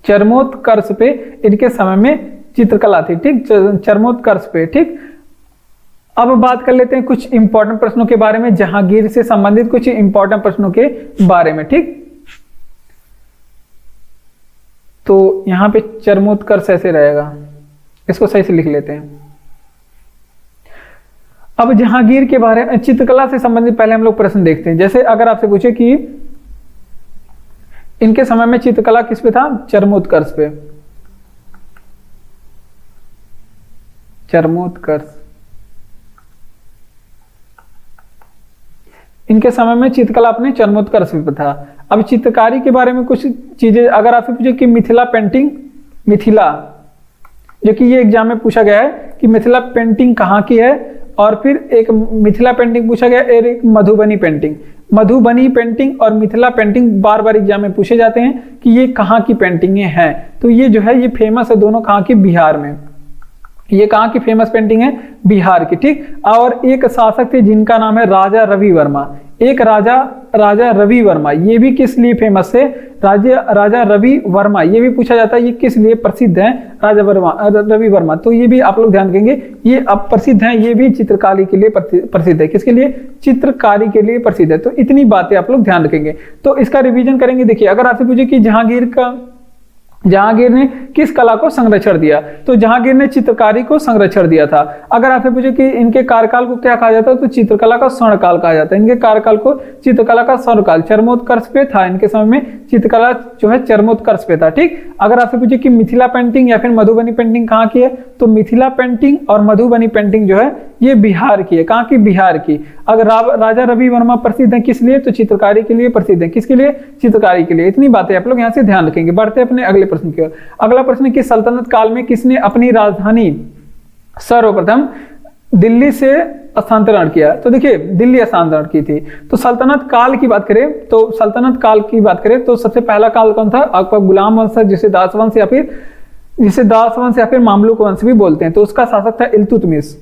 चरमोत्कर्ष पे इनके समय में चित्रकला थी। ठीक, चरमोत्कर्ष पे। ठीक, अब बात कर लेते हैं कुछ इंपॉर्टेंट प्रश्नों के बारे में, जहांगीर से संबंधित कुछ इंपॉर्टेंट प्रश्नों के बारे में। ठीक, तो यहां पे चरमोत्कर्ष ऐसे रहेगा, इसको सही से लिख लेते हैं। अब जहांगीर के बारे में चित्रकला से संबंधित पहले हम लोग प्रश्न देखते हैं। जैसे अगर आपसे पूछे कि इनके समय में चित्रकला किस पे था? चरमोत्कर्ष पे। चरमोत्कर्ष, इनके समय में चित्रकला अपने चरमोत्कर्ष पे था। अब चित्रकारी के बारे में कुछ चीजें अगर आपसे पूछे कि मिथिला पेंटिंग, जो कि ये एग्जाम में पूछा गया है कि मिथिला पेंटिंग कहाँ की है। और फिर एक मिथिला पेंटिंग पूछा गया और एक मधुबनी पेंटिंग और मिथिला पेंटिंग बार बार एग्जाम में पूछे जाते हैं कि ये कहाँ की पेंटिंगें हैं। तो ये जो है ये फेमस है दोनों कहाँ की? बिहार में। ये कहाँ की फेमस पेंटिंग है? बिहार की। ठीक, और एक शासक थे जिनका नाम है राजा रवि वर्मा। एक राजा रवि वर्मा, ये भी किस लिए फेमस है? राजा रवि वर्मा, ये भी पूछा जाता है ये किस लिए प्रसिद्ध है? रवि वर्मा। तो ये भी आप लोग ध्यान रखेंगे, ये अब प्रसिद्ध हैं, ये भी चित्रकारी के लिए प्रसिद्ध है। किसके लिए? चित्रकारी के लिए प्रसिद्ध है। तो इतनी बातें आप लोग ध्यान रखेंगे। तो इसका रिवीजन करेंगे। देखिए, अगर आपसे पूछे कि जहांगीर ने किस कला को संरक्षण दिया, तो जहांगीर ने चित्रकारी को संरक्षण दिया था। अगर आपसे पूछे कि इनके कार्यकाल को क्या कहा जाता है, तो चित्रकला का स्वर्णकाल कहा जाता है। इनके कार्यकाल को चित्रकला का स्वर्णकाल, चरमोत्कर्ष पे था। इनके समय में चित्रकला जो है चरमोत्कर्ष पे था। ठीक, अगर आपसे पूछे कि मिथिला पेंटिंग या फिर मधुबनी पेंटिंग कहाँ की है, तो मिथिला पेंटिंग और मधुबनी पेंटिंग जो है ये बिहार की है। कहाँ की? बिहार की। अगर राजा रवि वर्मा प्रसिद्ध है किस लिए? तो चित्रकारी के लिए प्रसिद्ध है। किसके लिए? चित्रकारी के लिए। इतनी बातें आप लोग यहाँ से ध्यान रखेंगे। बढ़ते अपने अगले प्रश्न की ओर। अगला प्रश्न कि सल्तनत काल में किसने अपनी राजधानी सर्वप्रथम दिल्ली से स्थानांतरण किया? तो देखिए दिल्ली स्थानांतरण की थी। तो सल्तनत काल की बात करें तो सल्तनत काल की बात करें तो सबसे पहला काल कौन था? आपका गुलाम वंश, जिसे दास वंश या फिर मामलुक वंश भी बोलते हैं। तो उसका शासक था इल्तुतमिश।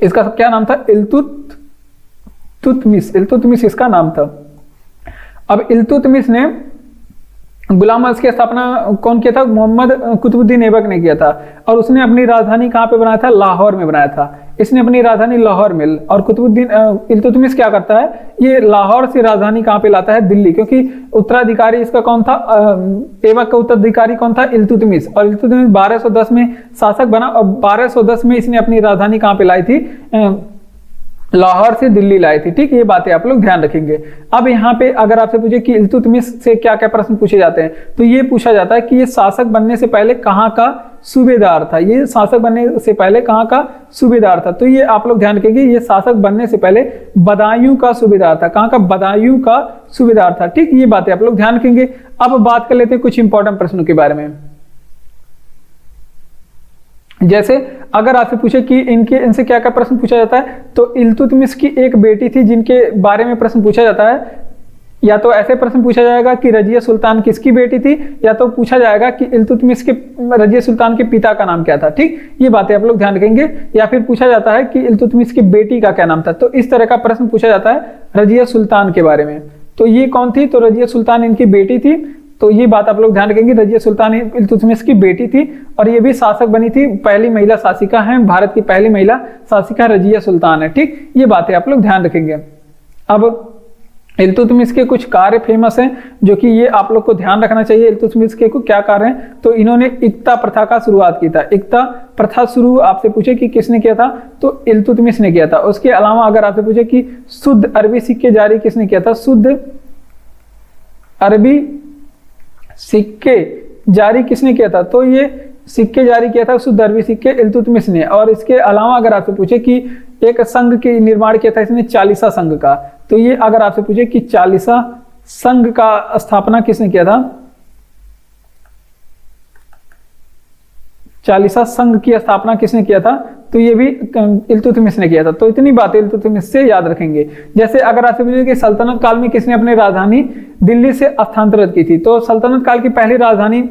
इसका क्या नाम था? इल्तुतमिश इसका नाम था। अब इल्तुतमिश ने गुलाम वंश की स्थापना कौन किया था? मोहम्मद कुतुबुद्दीन ऐबक ने किया था। और उसने अपनी राजधानी कहाँ पे बनाया था? लाहौर में बनाया था। इसने अपनी राजधानी लाहौर में, और इल्तुतमिश क्या करता है? ये लाहौर से राजधानी कहाँ पे लाता है? दिल्ली, क्योंकि उत्तराधिकारी इसका कौन था? ऐबक का उत्तराधिकारी कौन था? इल्तुतमिश। और इल्तुतमिश 1210 में शासक बना और 1210 में इसने अपनी राजधानी कहाँ पे लाई थी? लाहौर से दिल्ली लाई थी। ठीक, ये बातें आप लोग ध्यान रखेंगे। अब यहाँ पे अगर आपसे पूछे कि इल्तुतमिश से क्या क्या प्रश्न पूछे जाते हैं, तो ये पूछा जाता है कि ये शासक बनने से पहले कहाँ का सूबेदार था? ये शासक बनने से पहले कहाँ का सूबेदार था? तो ये आप लोग ध्यान रखेंगे, ये शासक बनने से पहले बदायूं का सूबेदार था। कहाँ का? बदायूं का सूबेदार था। ठीक, ये बातें आप लोग ध्यान रखेंगे। अब बात कर लेते हैं कुछ इंपॉर्टेंट प्रश्नों के बारे में। जैसे अगर आपसे पूछे कि इनसे क्या क्या प्रश्न पूछा जाता है, तो इल्तुतमिश की एक बेटी थी जिनके बारे में प्रश्न पूछा जाता है। या तो ऐसे प्रश्न पूछा जाएगा कि रजिया सुल्तान किसकी बेटी थी, या तो पूछा जाएगा कि इल्तुतमिश के रजिया सुल्तान के पिता का नाम क्या था। ठीक, ये बातें आप लोग ध्यान रखेंगे। या फिर पूछा जाता है कि इल्तुतमिश की बेटी का क्या नाम था। तो इस तरह का प्रश्न पूछा जाता है रजिया सुल्तान के बारे में। तो ये कौन थी? तो रजिया सुल्तान इनकी बेटी थी। तो ये बात आप लोग ध्यान रखेंगे, रजिया सुल्तान इल्तुतमिश की बेटी थी और ये भी शासक बनी थी। पहली महिला शासिका है, भारत की पहली महिला शासिका रजिया सुल्तान है। ठीक, ये बातें आप लोग ध्यान रखेंगे। अब इल्तुतमिश के कुछ कार्य फेमस हैं जो कि ये आप लोग को ध्यान रखना चाहिए। इल्तुतमिश के क्या कार्य हैं? तो इन्होंने इक्ता प्रथा का शुरुआत की था। इक्ता प्रथा शुरू आपसे पूछे कि किसने किया था, तो इल्तुतमिश ने किया था। उसके अलावा अगर आपसे पूछे कि शुद्ध अरबी सिक्के जारी किसने किया था, शुद्ध अरबी सिक्के जारी किसने किया था, तो ये सिक्के जारी किया था शुद्ध अरबी सिक्के इल्तुतमिश ने। और इसके अलावा अगर आपसे पूछे कि एक संघ के निर्माण किया था इसने, चालीसा संघ का, तो ये अगर आपसे पूछे कि चालीसा संघ का स्थापना किसने किया था, चालीसा संघ की स्थापना किसने किया था, तो ये भी इल्तुतमिश ने किया था। तो इतनी बातें इल्तुतमिश से याद रखेंगे। जैसे अगर आपसे पूछे कि सल्तनत काल में किसने अपनी राजधानी दिल्ली से स्थानांतरित की थी, तो सल्तनत काल की पहली राजधानी,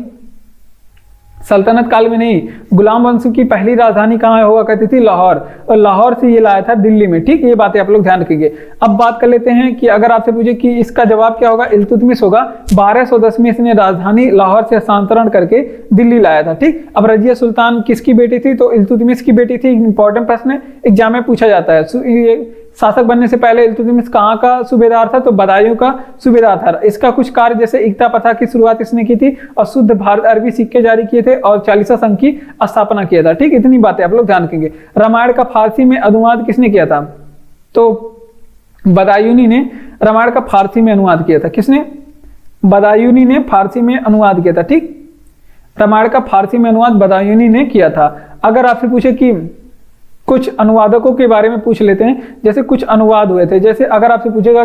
सल्तनत काल में नहीं, गुलाम वंश की पहली राजधानी कहाँ हुआ करती थी, लाहौर, और लाहौर से ये लाया था दिल्ली में। ठीक, ये बातें आप लोग ध्यान रखेंगे। अब बात कर लेते हैं कि अगर आपसे पूछे कि इसका जवाब क्या होगा, इल्तुतमिश होगा। 1210 में इसने राजधानी लाहौर से स्थानांतरण करके दिल्ली लाया था। ठीक, अब रजिया सुल्तान किसकी बेटी थी, तो इल्तुतमिश की बेटी थी। इंपॉर्टेंट प्रश्न है, एग्जाम में पूछा जाता है। शासक बनने से पहले इल्तुतमिश कहाँ का सूबेदार था, तो बदायूं का सूबेदार था। इसका कुछ कार्य जैसे इक्ता प्रथा की शुरुआत इसने की थी और शुद्ध भारत अरबी सिक्के जारी किए थे और चालीसा संघ की स्थापना किया था। ठीक, इतनी बातें आप लोग ध्यान रखेंगे। रामायण का फारसी में अनुवाद किसने किया था, तो बदायूनी ने रामायण का फारसी में अनुवाद किया था। किसने? बदायूनी ने फारसी में अनुवाद किया था। ठीक, रामायण का फारसी में अनुवाद बदायूनी ने किया था। अगर आपसे पूछे कि कुछ अनुवादकों के बारे में पूछ लेते हैं, जैसे कुछ अनुवाद हुए थे। जैसे अगर आपसे पूछेगा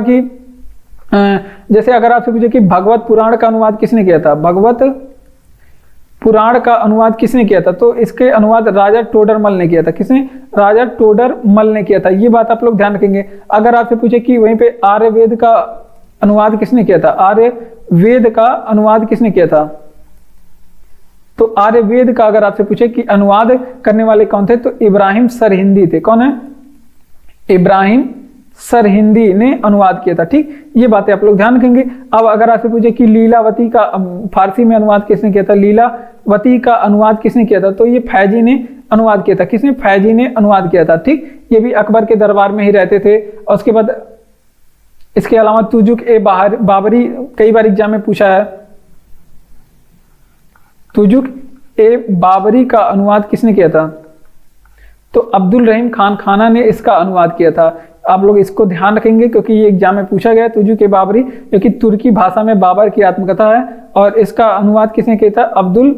कि भगवत पुराण का अनुवाद किसने किया था, भगवत पुराण का अनुवाद किसने किया था, तो इसके अनुवाद राजा टोडरमल ने किया था। किसने? राजा टोडरमल ने किया था। ये बात आप लोग ध्यान रखेंगे। अगर आपसे पूछे कि वहीं पे आर्यवेद का अनुवाद किसने किया था, आर्यवेद का अनुवाद किसने किया था, तो आर्यवेद का अगर आपसे पूछे कि अनुवाद करने वाले कौन थे, तो इब्राहिम सरहिंदी थे। कौन है? इब्राहिम सरहिंदी ने अनुवाद किया था। ठीक, ये बातें आप लोग ध्यान रखेंगे। अब अगर आपसे पूछे कि लीलावती का फारसी में अनुवाद किसने किया था, लीलावती का अनुवाद किसने किया था, तो ये फैजी ने अनुवाद किया था। किसने? फैजी ने अनुवाद किया था। ठीक, ये भी अकबर के दरबार में ही रहते थे। और उसके बाद इसके अलावा तुजुक ए बाबरी कई बार एग्जाम में पूछा है। तुजुक ए बाबरी का अनुवाद किसने किया था, तो अब्दुल रहीम खान खाना ने इसका अनुवाद किया था। आप लोग इसको ध्यान रखेंगे क्योंकि ये एग्जाम में पूछा गया। तुजुक ए बाबरी जो कि तुर्की भाषा में बाबर की आत्मकथा है और इसका अनुवाद किसने किया था, अब्दुल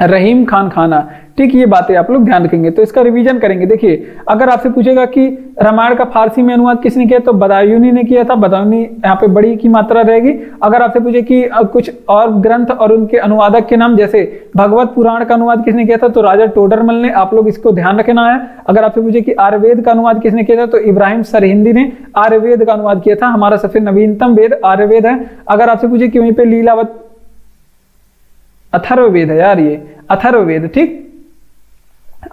रहीम खान खाना। ठीक, ये बातें आप लोग ध्यान रखेंगे। तो इसका रिवीजन करेंगे। देखिए, अगर आपसे पूछेगा कि रामायण का फारसी में अनुवाद किसने किया, तो बदायूनी ने किया था। बदायूनी यहाँ पे बड़ी की मात्रा रहेगी। अगर आपसे पूछे कि कुछ और ग्रंथ और उनके अनुवादक के नाम, जैसे भगवत पुराण का अनुवाद किसने किया था, तो राजा टोडरमल ने। आप लोग इसको ध्यान रखना है। अगर आपसे पूछे कि आयुर्वेद का अनुवाद किसने किया था, तो इब्राहिम सरहिंदी ने आयुर्वेद का अनुवाद किया था। हमारा सबसे नवीनतम वेद आयुर्वेद है। अगर आपसे पूछे कि वहीं पे लीलावत, अथर्ववेद है यार, ये अथर्ववेद, ठीक।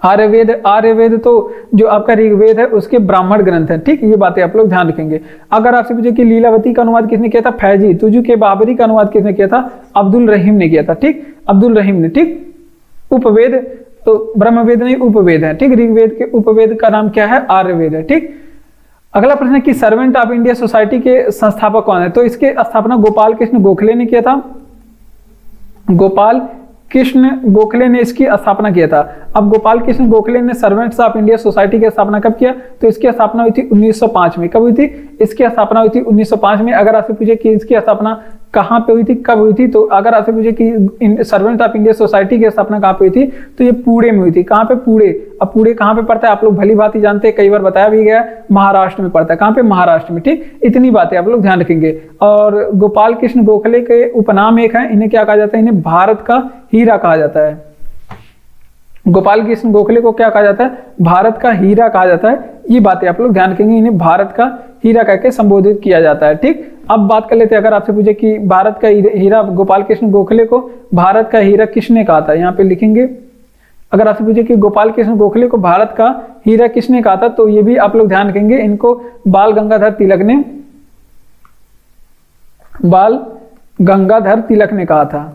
आर्यवेद तो जो आपका ऋग्वेद है उसके ब्राह्मण ग्रंथ है, ठीक। ये बातें आप लोग ध्यान रखेंगे। अगर आपसे पूछे कि लीलावती का अनुवाद किसने किया था, फैजी। तुजू के बाबरी का अनुवाद किसने किया था, अब्दुल रहीम ने किया था, ठीक, अब्दुल रहीम ने, ठीक। उपवेद तो ब्रह्मवेद नहीं, उपवेद है, ठीक। ऋग्वेद के उपवेद का नाम क्या है, आर्यवेद है, ठीक। अगला प्रश्न है कि सर्वेंट ऑफ इंडिया सोसाइटी के संस्थापक कौन है, तो इसके स्थापना गोपाल कृष्ण गोखले ने किया था। गोपाल कृष्ण गोखले ने इसकी स्थापना किया था। अब गोपाल कृष्ण गोखले ने सर्वेंट्स ऑफ इंडिया सोसाइटी की स्थापना कब किया, तो इसकी स्थापना हुई थी 1905 में। कब हुई थी, इसकी स्थापना हुई थी 1905 में। अगर आपसे पूछे कि इसकी स्थापना कहाँ पे हुई थी, कब हुई थी, तो अगर आपसे पूछे कि सर्वेंट ऑफ इंडिया सोसाइटी की स्थापना कहाँ पे हुई थी, तो ये पुणे में हुई थी। कहाँ पे, पुणे। अब पुणे कहाँ पे पड़ता है, आप लोग भली बात ही जानते हैं, कई बार बताया भी गया, महाराष्ट्र में पड़ता है। कहाँ पे, महाराष्ट्र में, ठीक। इतनी बातें आप लोग ध्यान रखेंगे। और गोपाल कृष्ण गोखले के उपनाम एक है, इन्हें क्या कहा जाता है, इन्हें भारत का हीरा कहा जाता है। गोपाल कृष्ण गोखले को क्या कहा जाता है, भारत का हीरा कहा जाता है। ये बातें आप लोग ध्यान रखेंगे, इन्हें भारत का हीरा कहकर संबोधित किया जाता है, ठीक। अब बात कर लेते हैं, अगर आपसे पूछे कि भारत का हीरा, गोपाल कृष्ण गोखले को भारत का हीरा किसने कहा था, यहाँ पे लिखेंगे। अगर आपसे पूछे कि गोपाल कृष्ण गोखले को भारत का हीरा किसने कहा था, तो ये भी आप लोग ध्यान रखेंगे, इनको बाल गंगाधर तिलक ने, बाल गंगाधर तिलक ने कहा था,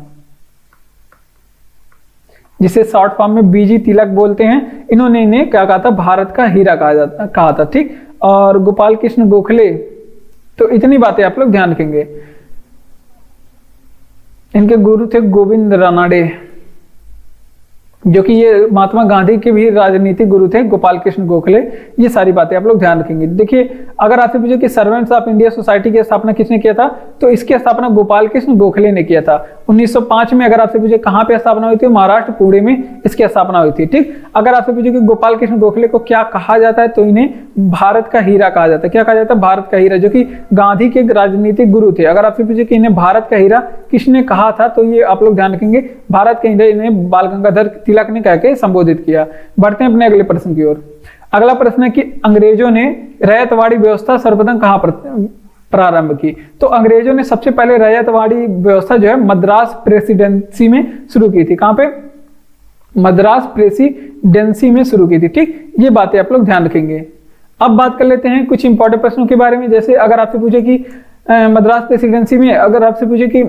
जिसे शॉर्ट फॉर्म में बीजी तिलक बोलते हैं। इन्होंने इन्हें क्या कहा था, भारत का हीरा कहा था, ठीक। और गोपाल कृष्ण गोखले, तो इतनी बातें आप लोग ध्यान रखेंगे। इनके गुरु थे गोविंद रानाडे, जो कि ये महात्मा गांधी के भी राजनीतिक गुरु थे, गोपाल कृष्ण गोखले। ये सारी बातें आप लोग ध्यान रखेंगे। देखिए, अगर आपसे पूछे कि सर्वेंट्स ऑफ इंडिया सोसाइटी की स्थापना किसने किया था, तो इसकी स्थापना गोपाल कृष्ण गोखले ने किया था 1905 में। अगर आपसे पूछे कहाँ पे स्थापना हुई थी, महाराष्ट्र पुणे में इसकी स्थापना हुई थी, ठीक। अगर आपसे पूछे कि गोपाल कृष्ण गोखले को क्या कहा जाता है, तो इन्हें भारत का हीरा कहा जाता है। क्या कहा जाता है, भारत का हीरा, जो कि गांधी के राजनीतिक गुरु थे। अगर आपसे पूछे कि इन्हें भारत का हीरा किसने कहा था, तो ये आप लोग ध्यान रखेंगे, भारत का हीरा इन्हें बाल गंगाधर तिलक ने कहकर संबोधित किया। बढ़ते हैं अपने अगले प्रश्न की ओर। अगला प्रश्न है कि अंग्रेजों ने रैयतवाड़ी व्यवस्था सर्वप्रथम कहां प्रारंभ की, तो अंग्रेजों ने सबसे पहले रैयतवाड़ी व्यवस्था जो है मद्रास प्रेसिडेंसी में शुरू की थी। कहां पे, मद्रास प्रेसिडेंसी में शुरू की थी, ठीक। ये बातें आप लोग ध्यान रखेंगे। अब बात कर लेते हैं कुछ इंपॉर्टेंट प्रश्नों के बारे में। जैसे अगर आपसे पूछे कि मद्रास प्रेसिडेंसी में, अगर आपसे पूछे कि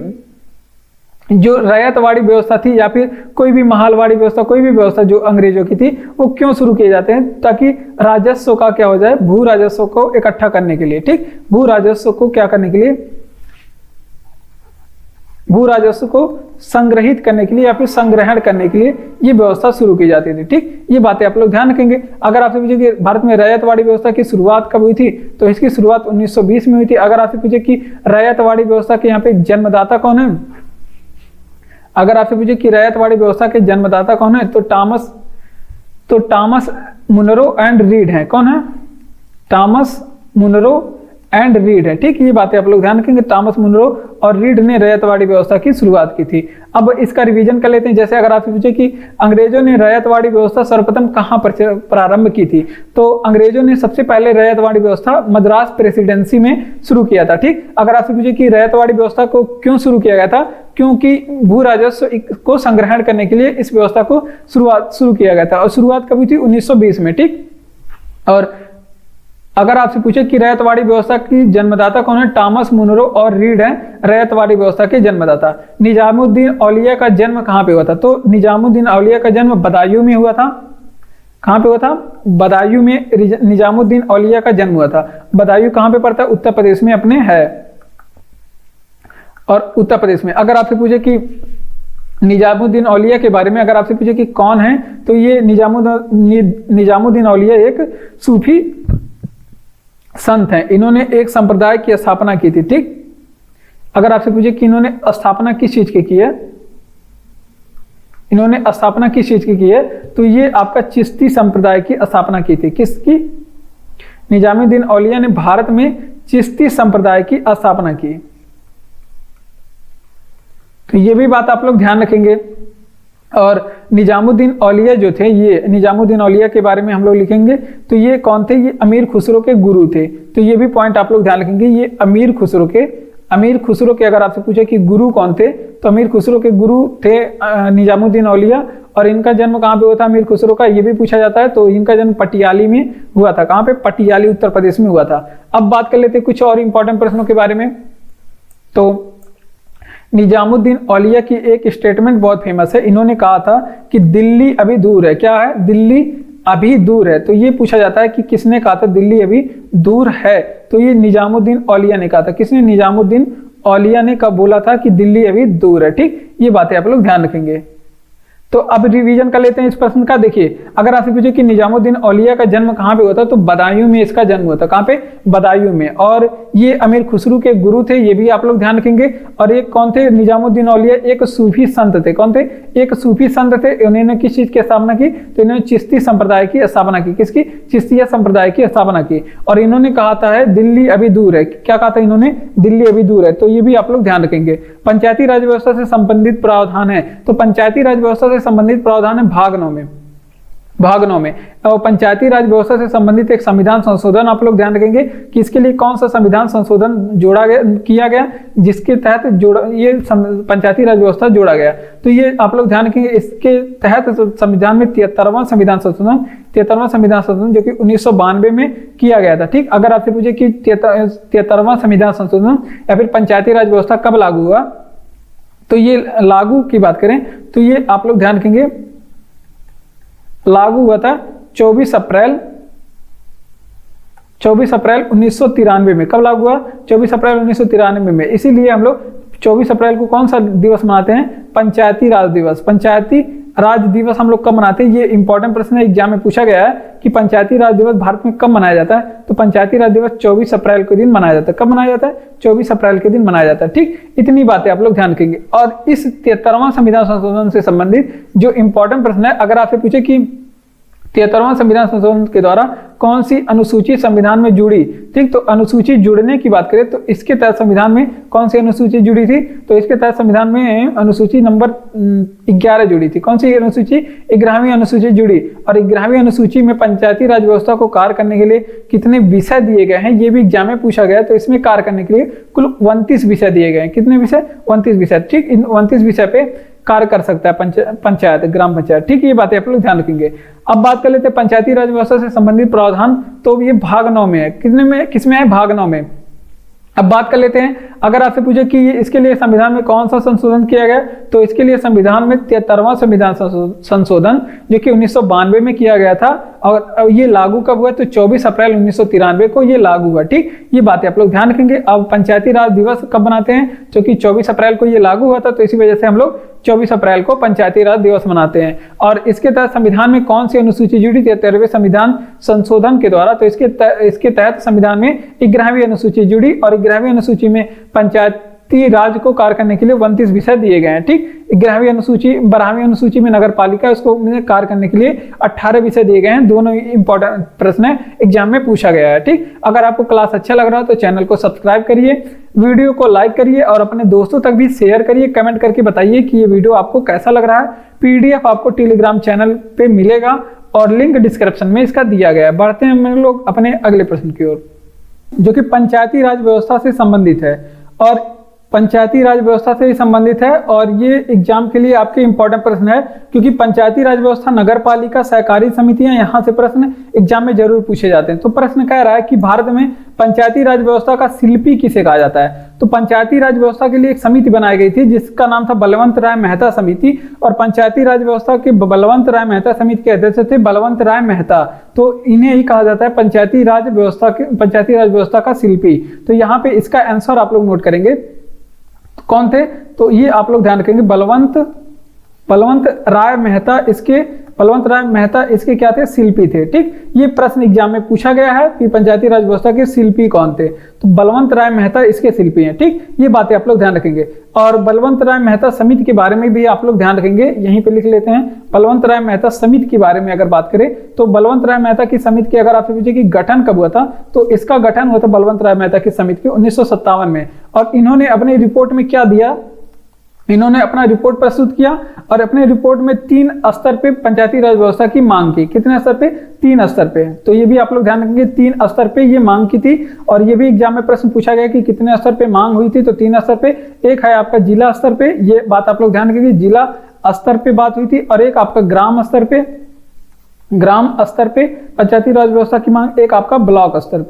जो रैयतवाड़ी व्यवस्था थी या फिर कोई भी महालवाड़ी व्यवस्था, कोई भी व्यवस्था जो अंग्रेजों की थी, वो क्यों शुरू किए जाते हैं, ताकि राजस्व का क्या हो जाए, भू राजस्व को इकट्ठा करने के लिए, ठीक। भू राजस्व को क्या करने के लिए, भू राजस्व को संग्रहित करने के लिए या फिर संग्रहण करने के लिए ये व्यवस्था शुरू की जाती थी, ठीक। ये बातें आप लोग ध्यान रखेंगे। अगर आपसे पूछे कि भारत में रैयतवाड़ी व्यवस्था की शुरुआत कब हुई थी, तो इसकी शुरुआत 1920 में हुई थी। अगर आपसे पूछे कि रैयतवाड़ी व्यवस्था के यहाँ पे जन्मदाता कौन है, अगर आपसे पूछे कि रैयतवाड़ी व्यवस्था के जन्मदाता कौन है, तो टॉमस मुनरो एंड रीड है। कौन है, टॉमस मुनरो एंड रीड है, ठीक। ये बातें आप लोग ध्यान रखेंगे, टॉमस मुनरो और रीड ने रैयतवाड़ी व्यवस्था की शुरुआत की थी। अब इसका रिवीजन कर लेते हैं। जैसे अगर आपसे पूछे कि अंग्रेजों ने रैयतवाड़ी व्यवस्था सर्वप्रथम कहां पर प्रारंभ की थी, तो अंग्रेजों ने सबसे पहले रैयतवाड़ी व्यवस्था मद्रास प्रेसिडेंसी में शुरू किया था, ठीक। अगर आपसे पूछे कि रैयतवाड़ी व्यवस्था को क्यों शुरू किया गया था, क्योंकि भू राजस्व को संग्रहण करने के लिए इस व्यवस्था को शुरू किया गया था। और शुरुआत कभी थी 1920 में, ठीक। और अगर आपसे पूछे कि रैयतवाड़ी व्यवस्था की जन्मदाता कौन है, टॉमस मुनरो और रीड है रैयतवाड़ी व्यवस्था के जन्मदाता। निजामुद्दीन औलिया का जन्म कहां पे हुआ था, तो निजामुद्दीन औलिया का जन्म बदायूं में हुआ था। कहां पे हुआ था, बदायूं में निजामुद्दीन औलिया का जन्म हुआ था। बदायूं कहां पे पड़ता है, उत्तर प्रदेश में अपने है, और उत्तर प्रदेश में। अगर आपसे पूछे कि निजामुद्दीन औलिया के बारे में, अगर आपसे पूछे कि कौन है, तो ये निजामुद्दीन औलिया एक सूफी संत हैं। इन्होंने एक संप्रदाय की स्थापना की थी, ठीक। अगर आपसे पूछे कि इन्होंने स्थापना किस चीज की है, इन्होंने स्थापना किस चीज की है? तो ये आपका चिश्ती संप्रदाय की स्थापना की थी। किसकी? निजामुद्दीन औलिया ने भारत में चिश्ती संप्रदाय की स्थापना की। तो ये भी बात आप लोग ध्यान रखेंगे। और निजामुद्दीन औलिया जो थे, ये निजामुद्दीन औलिया के बारे में हम लोग लिखेंगे। तो ये कौन थे? ये अमीर खुसरो के गुरु थे। तो ये भी पॉइंट आप लोग ध्यान रखेंगे। ये अमीर खुसरो के अगर आपसे पूछे कि गुरु कौन थे, तो अमीर खुसरो के गुरु थे निजामुद्दीन औलिया। और इनका जन्म कहाँ पे हुआ था अमीर खुसरो का? ये भी पूछा जाता है। तो इनका जन्म पटियाली में हुआ था। कहाँ पे? पटियाली, उत्तर प्रदेश में हुआ था। अब बात कर लेते हैं कुछ और इंपॉर्टेंट प्रश्नों के बारे में। तो निजामुद्दीन औलिया की एक स्टेटमेंट बहुत फेमस है। इन्होंने कहा था कि दिल्ली अभी दूर है। क्या है? दिल्ली अभी दूर है। तो ये पूछा जाता है कि किसने कहा था दिल्ली अभी दूर है? तो ये निजामुद्दीन औलिया ने कहा था। किसने? निजामुद्दीन औलिया ने कब बोला था कि दिल्ली अभी दूर है। ठीक, ये बातें आप लोग ध्यान रखेंगे। तो अब रिवीजन कर लेते हैं इस प्रश्न का। देखिए, अगर आपसे पूछे कि निजामुद्दीन औलिया का जन्म कहाँ पे हुआ था, तो बदायूं में इसका जन्म हुआ था। कहाँ पे? बदायूं में। और ये अमीर खुसरो के गुरु थे, ये भी आप लोग ध्यान रखेंगे। और एक कौन थे? निजामुद्दीन औलिया एक सूफी संत थे। कौन थे? एक सूफी संत थे। उन्होंने किस चीज की स्थापना की? तो इन्होंने चिश्ती संप्रदाय की स्थापना की। किसकी? चिश्तिया संप्रदाय की स्थापना की। और इन्होंने कहा था है दिल्ली अभी दूर है। क्या कहा था इन्होंने? दिल्ली अभी दूर है। तो ये भी आप लोग ध्यान रखेंगे। पंचायती राज व्यवस्था से संबंधित प्रावधान है। तो पंचायती राज व्यवस्था से संबंधित प्रावधान है भाग 9 में। और पंचायती राज व्यवस्था से संबंधित एक संविधान संशोधन आप लोग ध्यान रखेंगे कि इसके लिए कौन सा संविधान संशोधन किया गया, जिसके तहत ये पंचायती राज व्यवस्था जोड़ा गया। तो ये आप लोग ध्यान रखेंगे। इसके तहत संविधान में 73वां संविधान संशोधन जो कि 1992 में किया गया था। ठीक, अगर आपसे पूछे कि 73वां संविधान संशोधन या फिर पंचायती राज व्यवस्था कब लागू हुआ, तो ये लागू की बात करें तो ये आप लोग ध्यान रखेंगे लागू हुआ था 24 अप्रैल 1993 में। कब लागू हुआ? 24 अप्रैल 1993 में। इसीलिए हम लोग 24 अप्रैल को कौन सा दिवस मनाते हैं? पंचायती राज दिवस। पंचायती राज दिवस हम लोग कब मनाते हैं? ये इंपॉर्टेंट प्रश्न है, एग्जाम में पूछा गया है कि पंचायती राज दिवस भारत में कब मनाया जाता है। तो पंचायती राज दिवस 24 अप्रैल के दिन मनाया जाता है। कब मनाया जाता है? 24 अप्रैल के दिन मनाया जाता है। ठीक, इतनी बातें आप लोग ध्यान रखेंगे। और इस 73वां संविधान संशोधन से संबंधित जो इंपॉर्टेंट प्रश्न है, अगर आपसे पूछे कि 73वां संविधान संशोधन के द्वारा कौन सी अनुसूची संविधान में जुड़ी, ठीक, तो अनुसूची जुड़ने की बात करें तो इसके तहत संविधान में कौन सी अनुसूची जुड़ी थी? तो इसके तहत संविधान में अनुसूची नंबर 11 जुड़ी थी। कौन सी अनुसूची? 11वीं अनुसूची जुड़ी। और 11वीं अनुसूची में पंचायती राज व्यवस्था को कार्य करने के लिए कितने विषय दिए गए हैं, ये भी एग्जाम में पूछा गया। तो इसमें कार्य करने के लिए कुल 29 विषय दिए गए हैं। कितने विषय? 29 विषय। ठीक, इन 29 विषय पे कार्य कर सकता है पंचायत, ग्राम पंचायत। ठीक, ये बातें आप लोग ध्यान रखेंगे। अब बात कर लेते हैं पंचायती राज व्यवस्था से संबंधित प्रावधान। तो ये भाग 9 में है। किसमें है? भाग 9 में। अब बात कर लेते हैं, अगर आपसे पूछे कि इसके लिए संविधान में कौन सा संशोधन किया गया, तो इसके लिए संविधान में 73वां संविधान संशोधन जो कि 1992 में किया गया था। और ये लागू कब हुआ? तो 24 अप्रैल 1993 को ये लागू हुआ। ठीक, ये बातें आप लोग ध्यान रखेंगे। अब पंचायती राज दिवस कब मनाते हैं? जो कि 24 अप्रैल को ये लागू हुआ था। तो इसी वजह से हम लोग 24 अप्रैल को पंचायती राज दिवस मनाते हैं। और इसके तहत संविधान में कौन सी अनुसूची जुड़ी? 73वें संविधान संशोधन के द्वारा। तो इसके तहत संविधान में 11वीं अनुसूची जुड़ी। और 11वीं अनुसूची में पंचायती राज को कार्य करने के लिए 29 विषय दिए गए हैं। ठीक, 11वीं अनुसूची 12वीं अनुसूची में नगर पालिका उसको कार्य करने के लिए 18 विषय दिए गए हैं। दोनों इंपॉर्टेंट प्रश्न है, एग्जाम में पूछा गया है। ठीक, अगर आपको क्लास अच्छा लग रहा है तो चैनल को सब्सक्राइब करिए, वीडियो को लाइक करिए और अपने दोस्तों तक भी शेयर करिए। कमेंट करके बताइए कि ये वीडियो आपको कैसा लग रहा है। पीडीएफ आपको टेलीग्राम चैनल पे मिलेगा और लिंक डिस्क्रिप्शन में इसका दिया गया है। बढ़ते हैं हम लोग अपने अगले प्रश्न की ओर, जो कि पंचायती राज व्यवस्था से संबंधित है। और पंचायती राज व्यवस्था से संबंधित है और ये एग्जाम के लिए आपके इंपॉर्टेंट प्रश्न है, क्योंकि पंचायती राज व्यवस्था, नगर पालिका, सहकारी समितियां, यहाँ से प्रश्न एग्जाम में जरूर पूछे जाते हैं। तो प्रश्न कह रहा है कि भारत में पंचायती राज व्यवस्था का शिल्पी किसे कहा जाता है? तो पंचायती राज व्यवस्था के लिए एक समिति बनाई गई थी जिसका नाम था बलवंत राय मेहता समिति। और पंचायती राज व्यवस्था के बलवंत राय मेहता समिति के अध्यक्ष थे बलवंत राय मेहता। तो इन्हें ही कहा जाता है पंचायती राज व्यवस्था का शिल्पी। तो यहाँ पे इसका आंसर आप लोग नोट करेंगे, कौन थे? तो ये आप लोग ध्यान रखेंगे, बलवंत बलवंत राय मेहता इसके क्या थे, शिल्पी थे। ठीक, ये प्रश्न एग्जाम में पूछा गया है कि पंचायती राज व्यवस्था के शिल्पी कौन थे, तो बलवंत राय मेहता इसके शिल्पी हैं। ठीक, ये बातें आप लोग ध्यान रखेंगे। और बलवंत राय मेहता समिति के बारे में भी आप लोग ध्यान रखेंगे, यहीं पे लिख लेते हैं। बलवंत राय मेहता समिति के बारे में अगर बात करें तो बलवंत राय मेहता की समिति की अगर आपसे पूछे कि गठन कब हुआ था, तो इसका गठन हुआ था बलवंत राय मेहता की समिति के 1957 में। और इन्होंने अपनी रिपोर्ट में क्या दिया, इन्होंने अपना रिपोर्ट प्रस्तुत किया और अपने रिपोर्ट में 3 स्तर पे पंचायती राज व्यवस्था की मांग की। कितने स्तर पे, 3 स्तर पे। तो ये भी आप लोग ध्यान रखेंगे, 3 स्तर पे ये मांग की थी। और ये भी एग्जाम में प्रश्न पूछा गया कि कितने स्तर पे मांग हुई थी, तो 3 स्तर पे। एक है आपका जिला स्तर पे, ये बात आप लोग ध्यान रखेंगे, जिला स्तर पे बात हुई थी। और एक आपका ग्राम स्तर पे पंचायती राज व्यवस्था की मांग, एक आपका ब्लॉक स्तर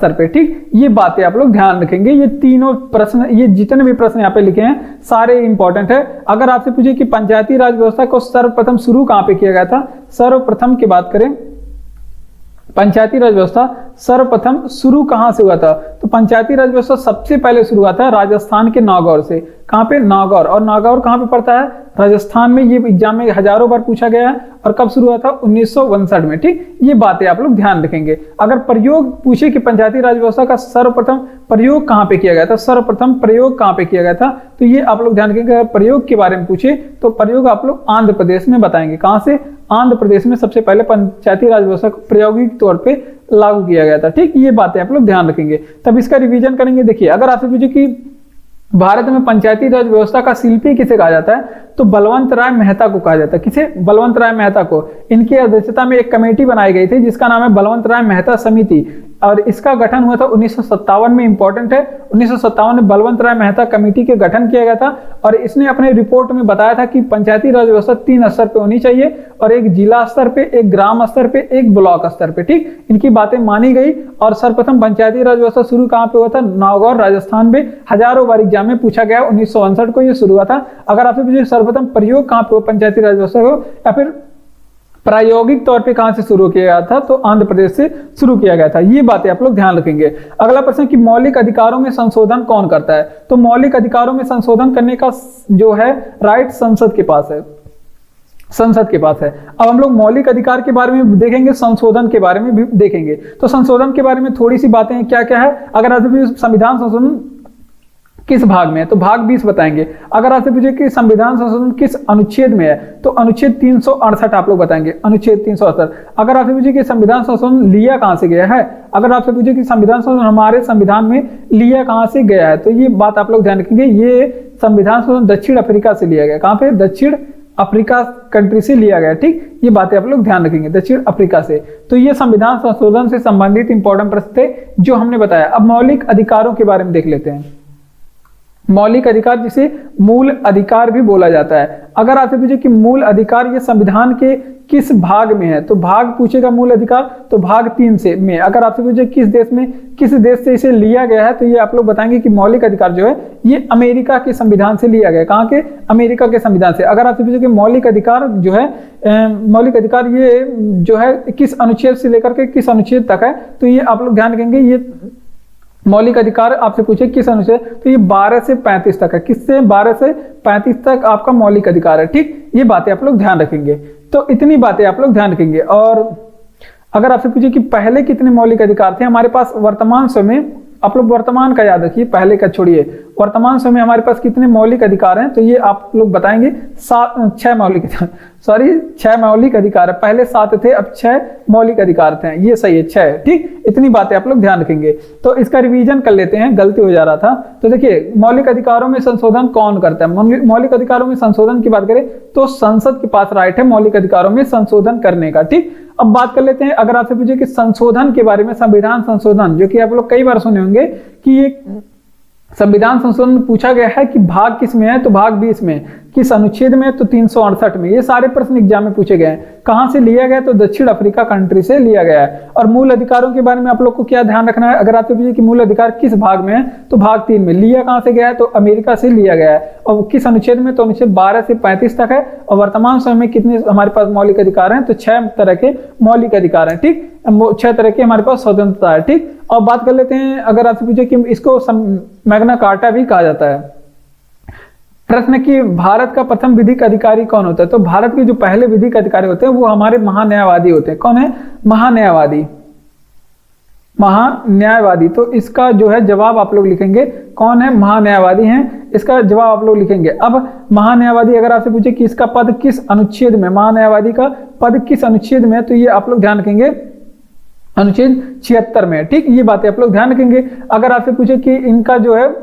पे। ठीक, ये बातें आप लोग ध्यान रखेंगे। ये तीनों प्रश्न, ये जितने भी प्रश्न यहाँ पे लिखे हैं सारे इंपॉर्टेंट है। अगर आपसे पूछे कि पंचायती राज व्यवस्था को सर्वप्रथम शुरू कहाँ पे किया गया था, सर्वप्रथम की बात करें, पंचायती राज व्यवस्था सर्वप्रथम शुरू कहां से हुआ था, तो पंचायती राज व्यवस्था सबसे पहले शुरू हुआ था राजस्थान के नागौर से। कहां पे, नागौर। और नागौर कहां पे पड़ता है, राजस्थान में। ये एग्जाम में हजारों बार पूछा गया है। और कब शुरू हुआ था, 1959 में। ठीक, ये बातें आप लोग ध्यान रखेंगे। अगर प्रयोग पूछे कि पंचायती राज व्यवस्था का सर्वप्रथम प्रयोग कहां पे किया गया था, सर्वप्रथम प्रयोग कहां पे किया गया था, तो ये आप लोग ध्यान रखेंगे। अगर प्रयोग के बारे में पूछे तो प्रयोग आप लोग आंध्र प्रदेश में बताएंगे। कहां से, आंध्र प्रदेश में सबसे पहले पंचायती राज व्यवस्था को प्रायोगिक तौर पे लागू किया गया था। ठीक, ये बातें आप लोग ध्यान रखेंगे, तब इसका रिवीजन करेंगे। देखिए, अगर आपसे पूछे कि भारत में पंचायती राज व्यवस्था का शिल्पी किसे कहा जाता है, तो बलवंत राय मेहता को कहा जाता है। किसे, बलवंत राय मेहता को। इनकी अध्यक्षता में एक कमेटी बनाई गई थी जिसका नाम है बलवंत राय मेहता समिति, और इसका गठन हुआ था 1957 में। इंपॉर्टेंट है, 1957 में बलवंत राय मेहता कमेटी के गठन किया गया था। और इसने अपने रिपोर्ट में बताया था कि पंचायती राज व्यवस्था 3 स्तर पे होनी चाहिए, और एक जिला स्तर पे, एक ग्राम स्तर पे, एक ब्लॉक स्तर पे। ठीक, इनकी बातें मानी गई। और सर्वप्रथम पंचायती राज व्यवस्था शुरू कहां पे हुआ था, नागौर, राजस्थान में। हजारों बार एग्जाम में पूछा गया, 1959 को ये शुरू हुआ था। अगर आपसे पूछे सर्वप्रथम प्रयोग कहां पे हुआ पंचायती राज व्यवस्था को, या फिर प्रायोगिक तौर पे कहां से शुरू किया गया था, तो आंध्र प्रदेश से शुरू किया गया था। ये बातें आप लोग ध्यान रखेंगे। अगला प्रश्न कि मौलिक अधिकारों में संशोधन कौन करता है, तो मौलिक अधिकारों में संशोधन करने का जो है राइट संसद के पास है, संसद के पास है। अब हम लोग मौलिक अधिकार के बारे में देखेंगे, संशोधन के बारे में भी देखेंगे। तो संशोधन के बारे में थोड़ी सी बातें क्या क्या है। अगर आपसे संविधान संशोधन किस भाग में है, तो भाग 20 बताएंगे। अगर आपसे पूछे कि संविधान संशोधन किस अनुच्छेद में है, तो अनुच्छेद 368 आप लोग बताएंगे, अनुच्छेद 368। अगर आपसे पूछे कि संविधान संशोधन लिया कहां से गया है, अगर आपसे पूछे कि संविधान संशोधन हमारे संविधान में लिया कहां से गया है, तो ये बात आप लोग ध्यान रखेंगे। ये संविधान संशोधन दक्षिण अफ्रीका से लिया गया। कहां पे, दक्षिण अफ्रीका कंट्री से लिया गया। ठीक, ये बातें आप लोग ध्यान रखेंगे, दक्षिण अफ्रीका से। तो ये संविधान संशोधन से संबंधित इंपॉर्टेंट प्रश्न थे जो हमने बताया। अब मौलिक अधिकारों के बारे में देख लेते हैं। मौलिक अधिकार जिसे मूल अधिकार भी बोला जाता है। अगर आपसे पूछे कि मूल अधिकार ये संविधान के किस भाग में है, तो भाग पूछेगा मूल अधिकार, तो भाग 3 से में। अगर आपसे पूछे किस देश में, किस देश से इसे लिया गया है, तो ये आप लोग बताएंगे कि मौलिक अधिकार जो है ये अमेरिका के संविधान से लिया गया है। कहाँ के, अमेरिका के संविधान से। अगर आपसे पूछे कि मौलिक अधिकार जो है, मौलिक अधिकार ये जो है किस अनुच्छेद से लेकर के किस अनुच्छेद तक है, तो ये आप लोग ध्यान रखेंगे। ये मौलिक अधिकार आपसे पूछे किस अनुच्छेद, तो ये 12 से 35 तक है। किससे, 12 से 35 तक आपका मौलिक अधिकार है। ठीक, ये बातें आप लोग ध्यान रखेंगे। तो इतनी बातें आप लोग ध्यान रखेंगे। और अगर आपसे पूछे कि पहले कितने मौलिक अधिकार थे हमारे पास, वर्तमान समय, आप लोग वर्तमान का याद रखिए, पहले का छोड़िए। वर्तमान समय हमारे पास कितने मौलिक अधिकार हैं, तो ये आप लोग बताएंगे 6 मौलिक, सॉरी 6 मौलिक अधिकार है। पहले 7 थे, अब 6 मौलिक अधिकार थे। ये सही है, 6। ठीक, इतनी बातें आप लोग ध्यान रखेंगे। तो इसका रिवीजन कर लेते हैं, गलती हो जा रहा था। तो देखिए, मौलिक अधिकारों में संशोधन कौन करता है। मौलिक अधिकारों में संशोधन की बात करें तो संसद के पास राइट है मौलिक अधिकारों में संशोधन करने का। ठीक, अब बात कर लेते हैं, अगर आपसे पूछे कि संशोधन के बारे में, संविधान संशोधन, जो कि आप लोग कई बार सुने होंगे कि ये संविधान संशोधन पूछा गया है कि भाग किस में है, तो भाग 20 में। किस अनुच्छेद में, तो 368 में। ये सारे प्रश्न एग्जाम में पूछे गए हैं। कहां से लिया गया, तो दक्षिण अफ्रीका कंट्री से लिया गया है। और मूल अधिकारों के बारे में आप लोग को क्या ध्यान रखना है, अगर आपसे पूछे कि मूल अधिकार किस भाग में है, तो भाग 3 में। लिया कहां से गया है, तो अमेरिका से लिया गया है। और किस अनुच्छेद में, तो अनुच्छेद 12 से 35 तक है। और वर्तमान समय में कितने हमारे पास मौलिक अधिकार हैं, तो 6 तरह के मौलिक अधिकार हैं। ठीक, 6 तरह की हमारे पास स्वतंत्रता है। ठीक, और बात कर लेते हैं, अगर आपसे पूछे कि इसको मैग्ना कार्टा भी कहा जाता है। प्रश्न कि भारत का प्रथम विधिक अधिकारी कौन होता है? तो भारत के जो पहले विधिक अधिकारी होते हैं वो हमारे महान्यायवादी होते हैं। कौन है? महान्यायवादी। महान्यायवादी। तो इसका जो है जवाब आप लोग लिखेंगे कौन है? महान्यायवादी हैं। इसका जवाब आप लोग लिखेंगे। अब महान्यायवादी अगर आपसे पूछे कि इसका पद किस अनुच्छेद में, महान्यायवादी का पद किस अनुच्छेद में है, तो ये आप लोग ध्यान रखेंगे अनुच्छेद 76 में। ठीक, ये बातें आप लोग ध्यान रखेंगे। अगर आपसे पूछे कि इनका जो है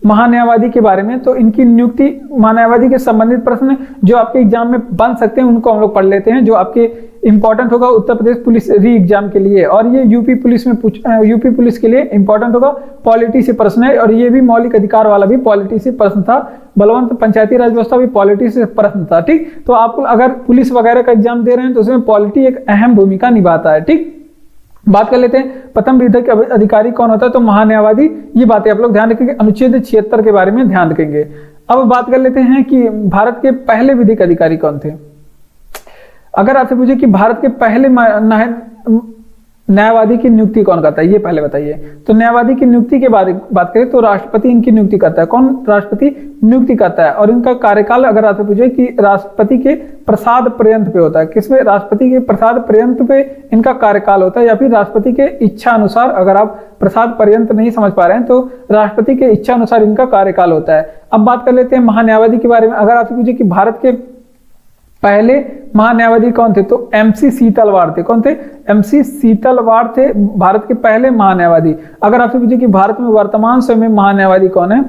महान्यायवादी के बारे में, तो इनकी नियुक्ति, महान्यायवादी के संबंधित प्रश्न जो आपके एग्जाम में बन सकते हैं उनको हम लोग पढ़ लेते हैं, जो आपके इंपॉर्टेंट होगा उत्तर प्रदेश पुलिस री एग्जाम के लिए, और ये यूपी पुलिस में यूपी पुलिस के लिए इंपॉर्टेंट होगा। पॉलिटी से प्रश्न है, और ये भी मौलिक अधिकार वाला भी पॉलिटी से प्रश्न था। बलवंत पंचायती राज व्यवस्था भी पॉलिटी से प्रश्न था। ठीक, तो आप अगर पुलिस वगैरह का एग्जाम दे रहे हैं तो उसमें पॉलिटी एक अहम भूमिका निभाता है। ठीक, बात कर लेते हैं प्रथम विधिक अधिकारी कौन होता है? तो महान्यायवादी। ये बातें आप लोग ध्यान रखेंगे। अनुच्छेद 76 के बारे में ध्यान रखेंगे। अब बात कर लेते हैं कि भारत के पहले विधिक अधिकारी कौन थे। अगर आपसे पूछे कि भारत के पहले न्यायवादी की नियुक्ति कौन करता है, ये पहले बताइए। तो न्यायवादी की नियुक्ति के बाद बात करें तो राष्ट्रपति इनकी नियुक्ति करता है। कौन राष्ट्रपति नियुक्ति करता है? और इनका कार्यकाल अगर आपसे पूछे कि राष्ट्रपति के प्रसाद पर्यंत पे होता है, किसमें? राष्ट्रपति के प्रसाद पर्यंत पे इनका कार्यकाल होता है, या फिर राष्ट्रपति के इच्छा अनुसार। अगर आप प्रसाद पर्यंत नहीं समझ पा रहे हैं तो राष्ट्रपति के इच्छा अनुसार इनका कार्यकाल होता है। अब बात कर लेते हैं महान्यायवादी के बारे में। अगर आपसे पूछे कि भारत के पहले महान्यायवादी कौन थे, तो एमसी सीतलवाड़ थे। कौन थे? एमसी सीतलवाड़ थे भारत के पहले महान्यायवादी। अगर आपसे पूछे कि भारत में वर्तमान समय में महान्यायवादी कौन है,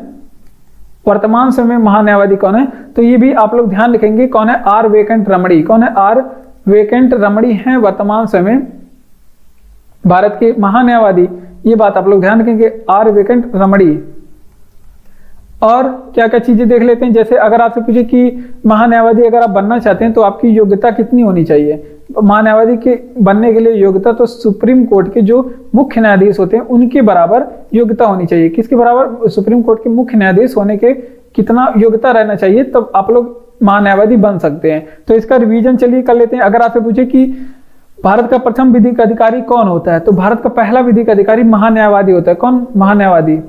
वर्तमान समय में महान्यायवादी कौन है, तो ये भी आप लोग ध्यान रखेंगे कौन है? आर वेंकट रमणी। कौन है? आर वेंकट रमणी हैं वर्तमान समय भारत के महान्यायवादी। ये बात आप लोग ध्यान रखेंगे, आर वेंकट रमणी। और क्या क्या चीजें देख लेते हैं। जैसे अगर आपसे पूछे कि महान्यायवादी अगर आप बनना चाहते हैं तो आपकी योग्यता कितनी होनी चाहिए? महान्यायवादी के बनने के लिए योग्यता तो सुप्रीम कोर्ट के जो मुख्य न्यायाधीश होते हैं उनके बराबर योग्यता होनी चाहिए। किसके बराबर? सुप्रीम कोर्ट के मुख्य न्यायाधीश होने के कितना योग्यता रहना चाहिए, तब आप लोग महान्यायवादी बन सकते हैं। तो इसका रिवीजन चलिए कर लेते हैं। अगर आपसे पूछे कि भारत का प्रथम विधिक अधिकारी कौन होता है, तो भारत का पहला विधिक अधिकारी महान्यायवादी होता है। कौन? महान्यायवादी।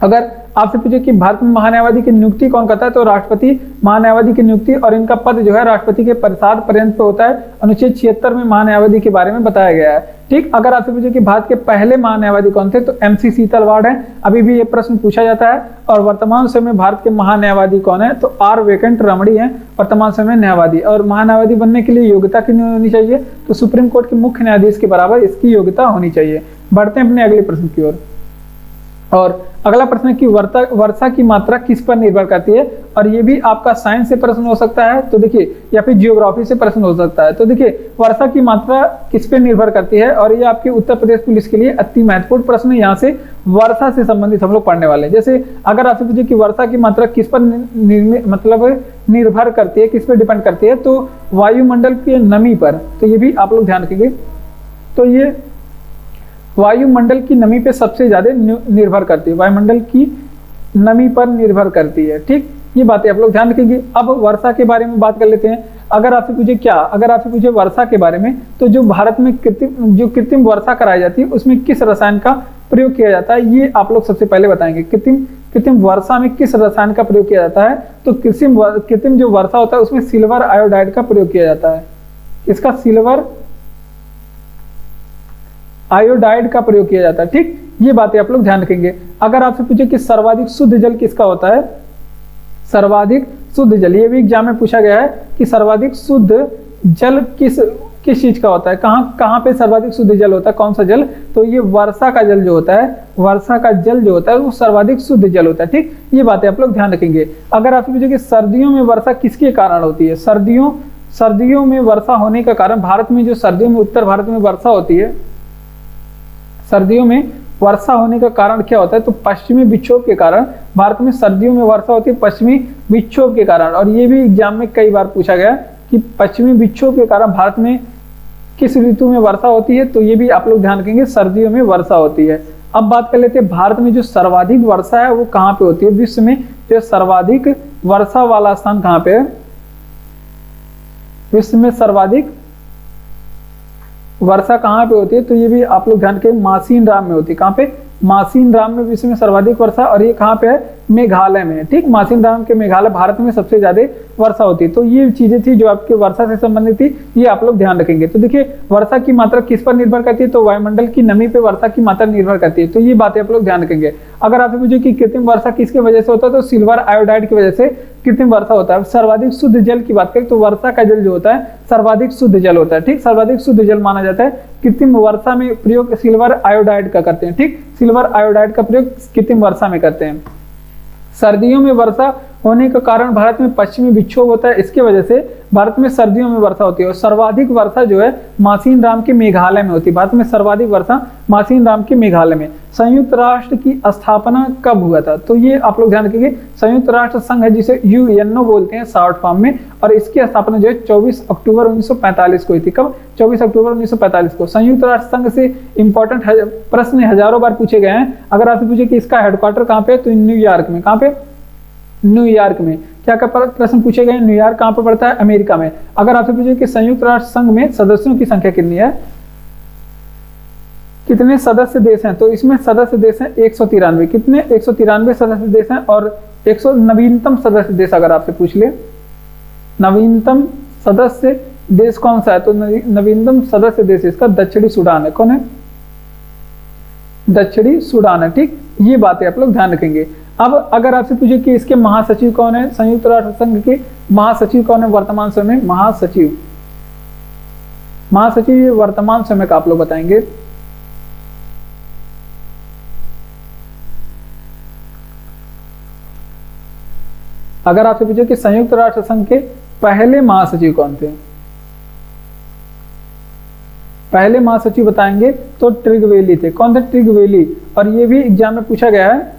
अगर आपसे पूछे कि भारत में महान्यायवादी की नियुक्ति कौन करता है, तो राष्ट्रपति महान्यायवादी की नियुक्ति, और इनका पद जो है राष्ट्रपति के प्रसाद पर्यंत पे होता है। अनुच्छेद 76 में महान्यायवादी के बारे में बताया गया है। ठीक, अगर आपसे पूछे कि भारत के पहले महान्यायवादी कौन थे, तो एमसी सीतलवाड़ है। अभी भी ये प्रश्न पूछा जाता है। और वर्तमान समय में भारत के महान्यायवादी कौन है, तो आर वेंकट रमणी है वर्तमान समय न्यायवादी। और महान्यायवादी बनने के लिए योग्यता कितनी होनी चाहिए, तो सुप्रीम कोर्ट के मुख्य न्यायाधीश के बराबर इसकी योग्यता होनी चाहिए। बढ़ते हैं अपने अगले प्रश्न की ओर। और अगला प्रश्न है कि वर्षा की मात्रा किस पर निर्भर करती है, और ये भी आपका साइंस से प्रश्न हो सकता है, तो देखिए, या फिर जियोग्राफी से प्रश्न हो सकता है। तो देखिए, वर्षा की मात्रा किस पर निर्भर करती है, और ये आपके उत्तर प्रदेश पुलिस के लिए अति महत्वपूर्ण प्रश्न है। यहाँ से वर्षा से संबंधित हम लोग पढ़ने वाले हैं। जैसे अगर आपसे पूछे कि वर्षा की मात्रा किस पर निर्भर करती है, किस पर डिपेंड करती है, तो वायुमंडल की नमी पर। तो ये भी आप लोग ध्यान रखेंगे। तो ये वायुमंडल की नमी पे सबसे ज्यादा निर्भर करती है, वायुमंडल की नमी पर निर्भर करती है। ठीक, ये बातें आप लोग ध्यान रखेंगे। अब वर्षा के बारे में बात कर लेते हैं। अगर आपसे पूछे क्या, अगर आपसे पूछे वर्षा के बारे में, तो जो भारत में कृत्रिम वर्षा कराई जाती है उसमें किस रसायन का प्रयोग किया जाता है, ये आप लोग सबसे पहले बताएंगे। कृत्रिम वर्षा में किस रसायन का प्रयोग किया जाता है, तो कृत्रिम जो वर्षा होता है उसमें सिल्वर आयोडाइड का प्रयोग किया जाता है। इसका सिल्वर आयोडाइड का प्रयोग किया जाता है। ठीक, ये बातें आप लोग ध्यान रखेंगे। अगर आपसे पूछे कि सर्वाधिक शुद्ध जल किसका होता है, सर्वाधिक शुद्ध जल, ये भी एग्जाम में पूछा गया है कि सर्वाधिक शुद्ध जल किस चीज का होता है, कहाँ पे सर्वाधिक शुद्ध जल होता है, कौन सा जल, तो ये वर्षा का जल जो होता है, वर्षा का जल जो होता है वो सर्वाधिक शुद्ध जल होता है। ठीक, ये बातें आप लोग ध्यान रखेंगे। अगर आपसे पूछे कि सर्दियों में वर्षा किसके कारण होती है, सर्दियों में वर्षा होने का कारण, भारत में जो सर्दियों में उत्तर भारत में वर्षा होती है, सर्दियों में वर्षा होने का कारण क्या होता है, तो पश्चिमी विक्षोभ के कारण भारत में सर्दियों में वर्षा होती है, पश्चिमी विक्षोभ के कारण। और ये भी एग्जाम में कई बार पूछा गया कि पश्चिमी विक्षोभ के कारण भारत में किस ऋतु में वर्षा होती है, तो ये भी आप लोग ध्यान रखेंगे, सर्दियों में वर्षा होती है। अब बात कर लेते हैं भारत में जो सर्वाधिक वर्षा है वो कहाँ पे होती है, विश्व में जो सर्वाधिक वर्षा वाला स्थान कहाँ पे है, विश्व में सर्वाधिक वर्षा कहाँ पे होती है, तो ये भी आप लोग ध्यान के मासीन राम में होती है। कहाँ पे? मासीन राम में विश्व में सर्वाधिक वर्षा, और ये कहाँ पे है? मेघालय में। ठीक, मासीन राम के मेघालय भारत में सबसे ज्यादा वर्षा होती है। तो ये चीजें थी जो आपके वर्षा से संबंधित थी, ये आप लोग ध्यान रखेंगे। तो देखिए वर्षा की मात्रा किस पर निर्भर करती है, तो वायुमंडल की नमी पे वर्षा की मात्रा निर्भर करती है। तो ये बातें आप लोग ध्यान रखेंगे। अगर आपसे पूछे कि कृत्रिम वर्षा किसकी वजह से होता है, तो सिल्वर आयोडाइड की वजह से कृत्रिम वर्षा होता है। सर्वाधिक शुद्ध जल की बात करें तो वर्षा का जल जो होता है सर्वाधिक शुद्ध जल होता है। ठीक, सर्वाधिक शुद्ध जल माना जाता है। कृत्रिम वर्षा में प्रयोग सिल्वर आयोडाइड का करते हैं। ठीक, सिल्वर आयोडाइड का प्रयोग कृत्रिम वर्षा में करते हैं। सर्दियों में वर्षा होने के कारण भारत में पश्चिमी विक्षोभ होता है, इसके वजह से भारत में सर्दियों में वर्षा होती है। और सर्वाधिक वर्षा जो है मासीन राम के मेघालय में होती है। भारत में सर्वाधिक वर्षा मासीन राम के मेघालय में। संयुक्त राष्ट्र की स्थापना कब हुआ था, तो ये आप लोग ध्यान रखिए। संयुक्त राष्ट्र संघ है जिसे यूएनओ बोलते हैं शॉर्ट फॉर्म में, और इसकी स्थापना जो है 24 अक्टूबर 1945 को हुई थी। कब? 24 अक्टूबर 1945 को। संयुक्त राष्ट्र संघ से इंपॉर्टेंट प्रश्न हजारों बार पूछे गए हैं। अगर आपसे पूछे कि इसका हेडक्वार्टर कहाँ पे, तो न्यूयॉर्क में। कहाँ पे? न्यूयॉर्क में। क्या क्या प्रश्न पूछे गए? न्यूयॉर्क कहाँ पर पड़ता है? अमेरिका में। अगर आपसे पूछे कि संयुक्त राष्ट्र संघ में सदस्यों की संख्या कितनी है, कितने सदस्य देश हैं, तो इसमें सदस्य देश हैं 193। कितने? 193 सदस्य देश हैं। और 100 नवीनतम सदस्य देश अगर आपसे पूछ ले, नवीनतम सदस्य देश कौन सा है, तो नवीनतम सदस्य देश इसका दक्षिणी सूडान है। कौन है? दक्षिणी सूडान है। ठीक, ये बातें आप लोग ध्यान रखेंगे। अब अगर आपसे पूछे कि इसके महासचिव कौन है, संयुक्त राष्ट्र संघ के महासचिव कौन है वर्तमान समय में? महासचिव, महासचिव ये वर्तमान समय का आप लोग बताएंगे। अगर आपसे पूछे कि संयुक्त राष्ट्र संघ के पहले महासचिव कौन थे, पहले महासचिव बताएंगे तो ट्रिगवेली थे। कौन थे? ट्रिगवेली। और ये भी एग्जाम में पूछा गया है।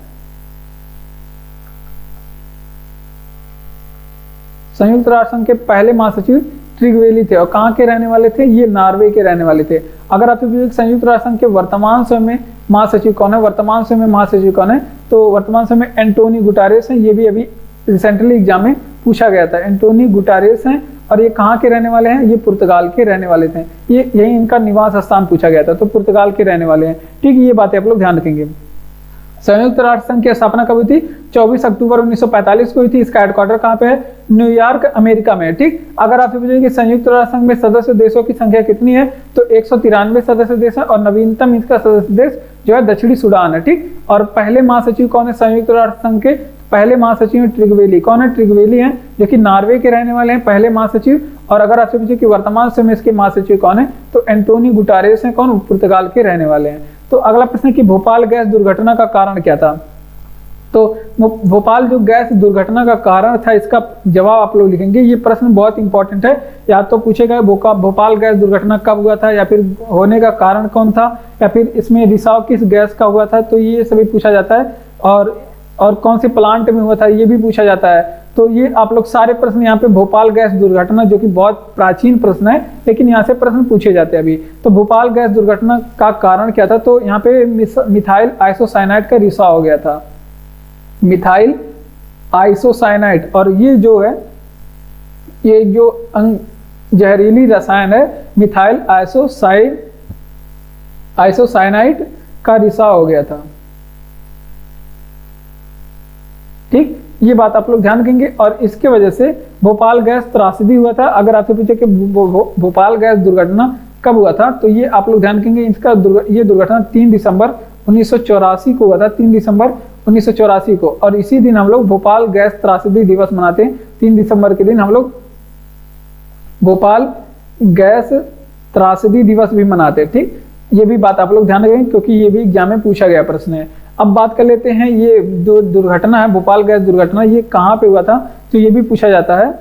संयुक्त राष्ट्र संघ के पहले महासचिव ट्रिगवेली थे, और कहाँ के रहने वाले थे? ये नॉर्वे के रहने वाले थे। अगर आपसे पूछे संयुक्त राष्ट्र संघ के वर्तमान समय में महासचिव कौन है, वर्तमान समय में महासचिव कौन है, तो वर्तमान समय में एंटोनी गुटारेस हैं। ये भी अभी रिसेंटली एग्जाम में पूछा गया था। एंटोनी गुटारेस हैं, और ये कहाँ के रहने वाले हैं? ये पुर्तगाल के रहने वाले थे। ये यही इनका निवास स्थान पूछा गया था, तो पुर्तगाल के रहने वाले हैं। ठीक, ये बातें आप लोग ध्यान रखेंगे। संयुक्त राष्ट्र संघ की स्थापना कब हुई थी? 24 अक्टूबर 1945 को हुई थी। इसका हेडक्वार्टर कहाँ पे है? न्यूयॉर्क, अमेरिका में। ठीक, अगर आपसे पूछे कि संयुक्त राष्ट्र संघ में सदस्य देशों की संख्या कितनी है, तो 193 सदस्य देश है, और नवीनतम इसका सदस्य देश जो है दक्षिणी सूडान है। ठीक, और पहले महासचिव कौन है संयुक्त राष्ट्र संघ के? पहले महासचिव ट्रिगवेली। कौन है? ट्रिगवेली हैं, जो कि नॉर्वे के रहने वाले हैं, पहले महासचिव। और अगर आपसे पूछे कि वर्तमान समय इसके महासचिव कौन है, तो एंटोनी गुटारेस हैं। कौन? पुर्तगाल के रहने वाले हैं। तो अगला प्रश्न है कि भोपाल गैस दुर्घटना का कारण क्या था, तो भोपाल जो गैस दुर्घटना का कारण था, इसका जवाब आप लोग लिखेंगे। ये प्रश्न बहुत इंपॉर्टेंट है। या तो पूछेगा भोपाल गैस दुर्घटना कब हुआ था, या फिर होने का कारण कौन था, या फिर इसमें रिसाव किस गैस का हुआ था, तो ये सभी पूछा जाता है। और कौन से प्लांट में हुआ था, ये भी पूछा जाता है। तो ये आप लोग सारे प्रश्न यहाँ पे भोपाल गैस दुर्घटना, जो कि बहुत प्राचीन प्रश्न है, लेकिन यहाँ से प्रश्न पूछे जाते हैं अभी। तो भोपाल गैस दुर्घटना का कारण क्या था, तो यहाँ पे मिथाइल आइसोसाइनाइड का रिसाव हो गया था। मिथाइल आइसोसाइनाइड, और ये जो है, ये जो जहरीली रसायन है मिथाइल आइसोसाइनाइड का रिसाव हो गया था। ठीक, ये बात आप लोग ध्यान रखेंगे। और इसके वजह से भोपाल गैस त्रासदी हुआ था। अगर आपसे पूछे कि भोपाल गैस दुर्घटना कब हुआ था, तो ये आप लोग ध्यान रखेंगे। इसका ये दुर्घटना 3 दिसंबर 1984 को हुआ था। 3 दिसंबर 1984 को। और इसी दिन हम लोग भोपाल गैस त्रासदी दिवस मनाते हैं। 3 दिसंबर के दिन हम लोग भोपाल गैस त्रासदी दिवस भी मनाते हैं। ठीक, ये भी बात आप लोग ध्यान रखेंगे, क्योंकि ये भी एग्जाम में पूछा गया प्रश्न है। अब बात कर लेते हैं, ये जो दुर्घटना है भोपाल गैस दुर्घटना, ये कहाँ पे हुआ था, तो ये भी पूछा जाता है।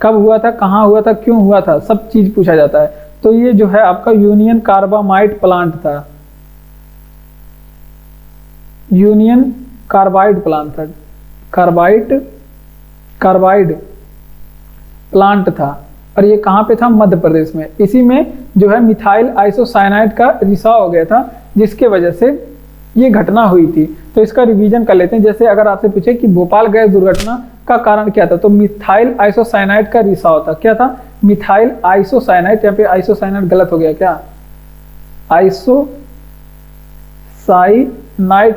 कब हुआ था, कहाँ हुआ था, क्यों हुआ था, सब चीज पूछा जाता है। तो ये जो है आपका यूनियन कार्बामाइड प्लांट था। यूनियन कार्बाइड प्लांट था, कार्बाइड प्लांट था। और ये कहाँ पे था? मध्य प्रदेश में। इसी में जो है मिथाइल आइसोसाइनाइड का रिसाव हो गया था, जिसके वजह से ये घटना हुई थी। तो इसका रिवीजन कर लेते हैं। जैसे अगर आपसे पूछे कि भोपाल गैस दुर्घटना का कारण क्या था, तो मिथाइल आइसोसाइनाइड का रिसाव था। क्या था? मिथाइल आइसोसाइनाइड, यहाँ पे आइसोसाइनाइड गलत हो गया क्या, आइसोसाइनाइड